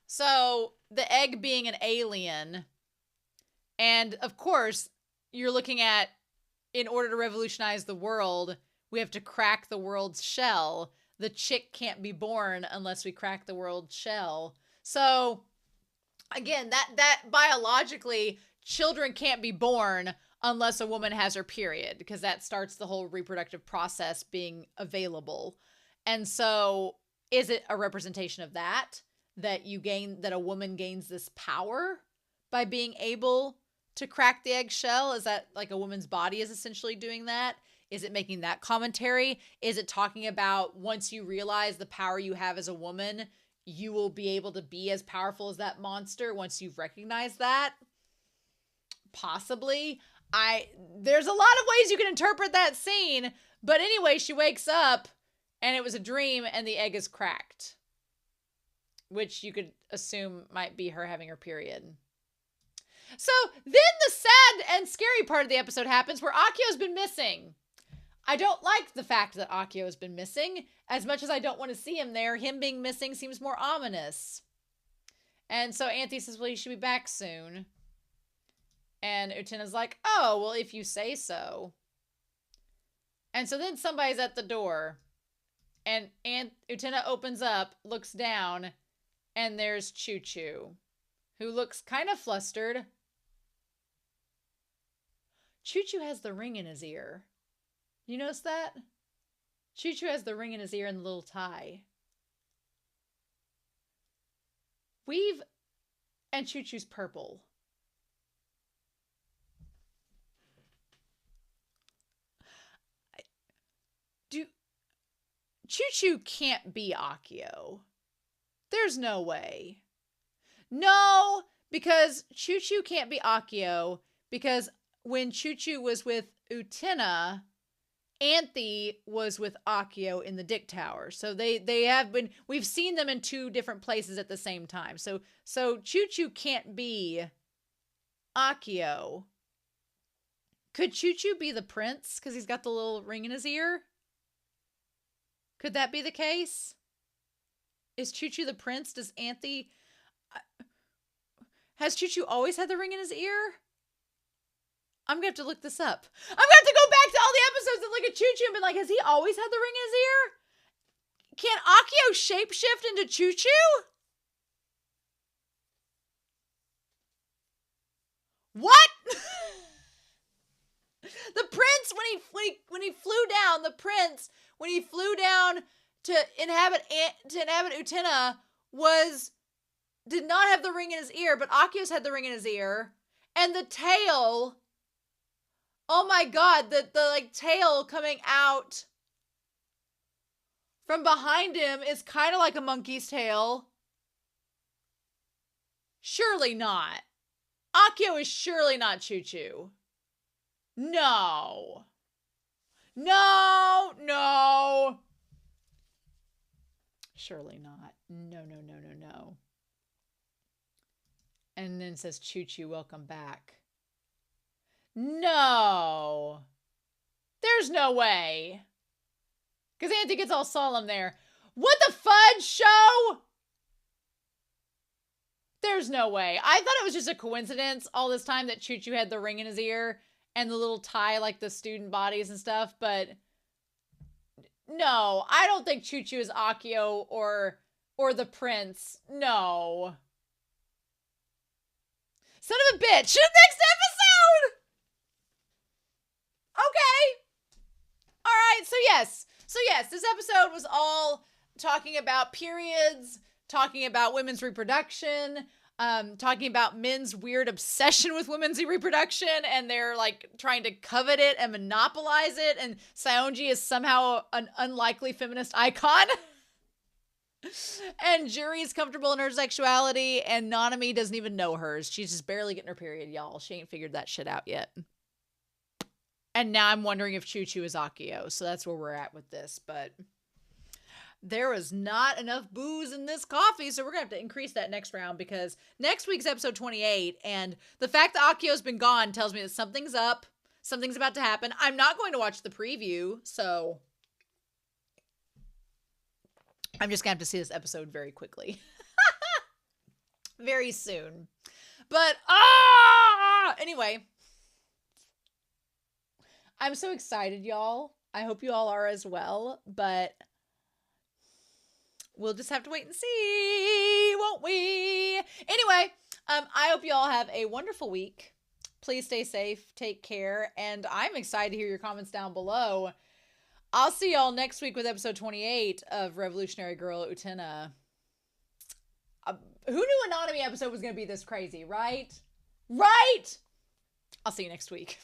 So the egg being an alien, and of course, you're looking at, in order to revolutionize the world, we have to crack the world's shell. The chick can't be born unless we crack the world's shell. So again, that biologically, children can't be born unless a woman has her period, because that starts the whole reproductive process being available. And so is it a representation of that a woman gains this power by being able to crack the eggshell? Is that like a woman's body is essentially doing that? Is it making that commentary? Is it talking about once you realize the power you have as a woman, you will be able to be as powerful as that monster once you've recognized that? Possibly. There's a lot of ways you can interpret that scene, but anyway, she wakes up and it was a dream and the egg is cracked, which you could assume might be her having her period. So then the sad and scary part of the episode happens, where Akio's been missing. I don't like the fact that Akio has been missing. As much as I don't want to see him there, him being missing seems more ominous. And so Anthe says, well, he should be back soon. And Utena's like, oh, well, if you say so. And so then somebody's at the door. And Utena opens up, looks down, and there's Choo Choo, who looks kind of flustered. Choo Choo has the ring in his ear. You notice that? Choo Choo has the ring in his ear and the little tie. And Choo Choo's purple. Choo Choo can't be Akio. There's no way. No, because Choo Choo can't be Akio, because when Choo Choo was with Utena, Anthe was with Akio in the Dick Tower. So they have been, we've seen them in 2 different places at the same time. So Choo Choo can't be Akio. Could Choo-Choo be the prince because he's got the little ring in his ear? Could that be the case? Is Choo-Choo the prince? Does Anthe... Has Choo-Choo always had the ring in his ear? I'm going to have to look this up. I'm going to have to go back to all the episodes and look at Choo-Choo and be like, has he always had the ring in his ear? Can Akio shapeshift into Choo-Choo? What? The prince, when he flew down, the prince, when he flew down to inhabit Utena, did not have the ring in his ear, but Akio's had the ring in his ear. And the tail, oh my god, the like tail coming out from behind him is kind of like a monkey's tail. Surely not. Akio is surely not Choo-Choo. No. No, no. Surely not. No, no, no, no, no. And then says, Choo-Choo, welcome back. No. There's no way. Because Anthe gets all solemn there. What the fudge show? There's no way. I thought it was just a coincidence all this time that Choo-Choo had the ring in his ear and the little tie like the student bodies and stuff, but no, I don't think Choo-Choo is Akio or the prince. No. Son of a bitch. Next episode! Okay. All right, so yes, this episode was all talking about periods, talking about women's reproduction, talking about men's weird obsession with women's reproduction, and they're like trying to covet it and monopolize it, and Saionji is somehow an unlikely feminist icon. And Juri's comfortable in her sexuality, and Nanami doesn't even know hers. She's just barely getting her period, y'all. She ain't figured that shit out yet. And now I'm wondering if Choo-Choo is Akio, so that's where we're at with this, but there was not enough booze in this coffee, so we're gonna have to increase that next round, because next week's episode 28, and the fact that Akio's been gone tells me that something's up, something's about to happen. I'm not going to watch the preview, so I'm just gonna have to see this episode very quickly. Very soon. But, anyway. I'm so excited, y'all. I hope you all are as well, but we'll just have to wait and see, won't we? Anyway, I hope you all have a wonderful week. Please stay safe, take care, and I'm excited to hear your comments down below. I'll see y'all next week with episode 28 of Revolutionary Girl Utena. Who knew a Nanami episode was going to be this crazy, right? Right? I'll see you next week.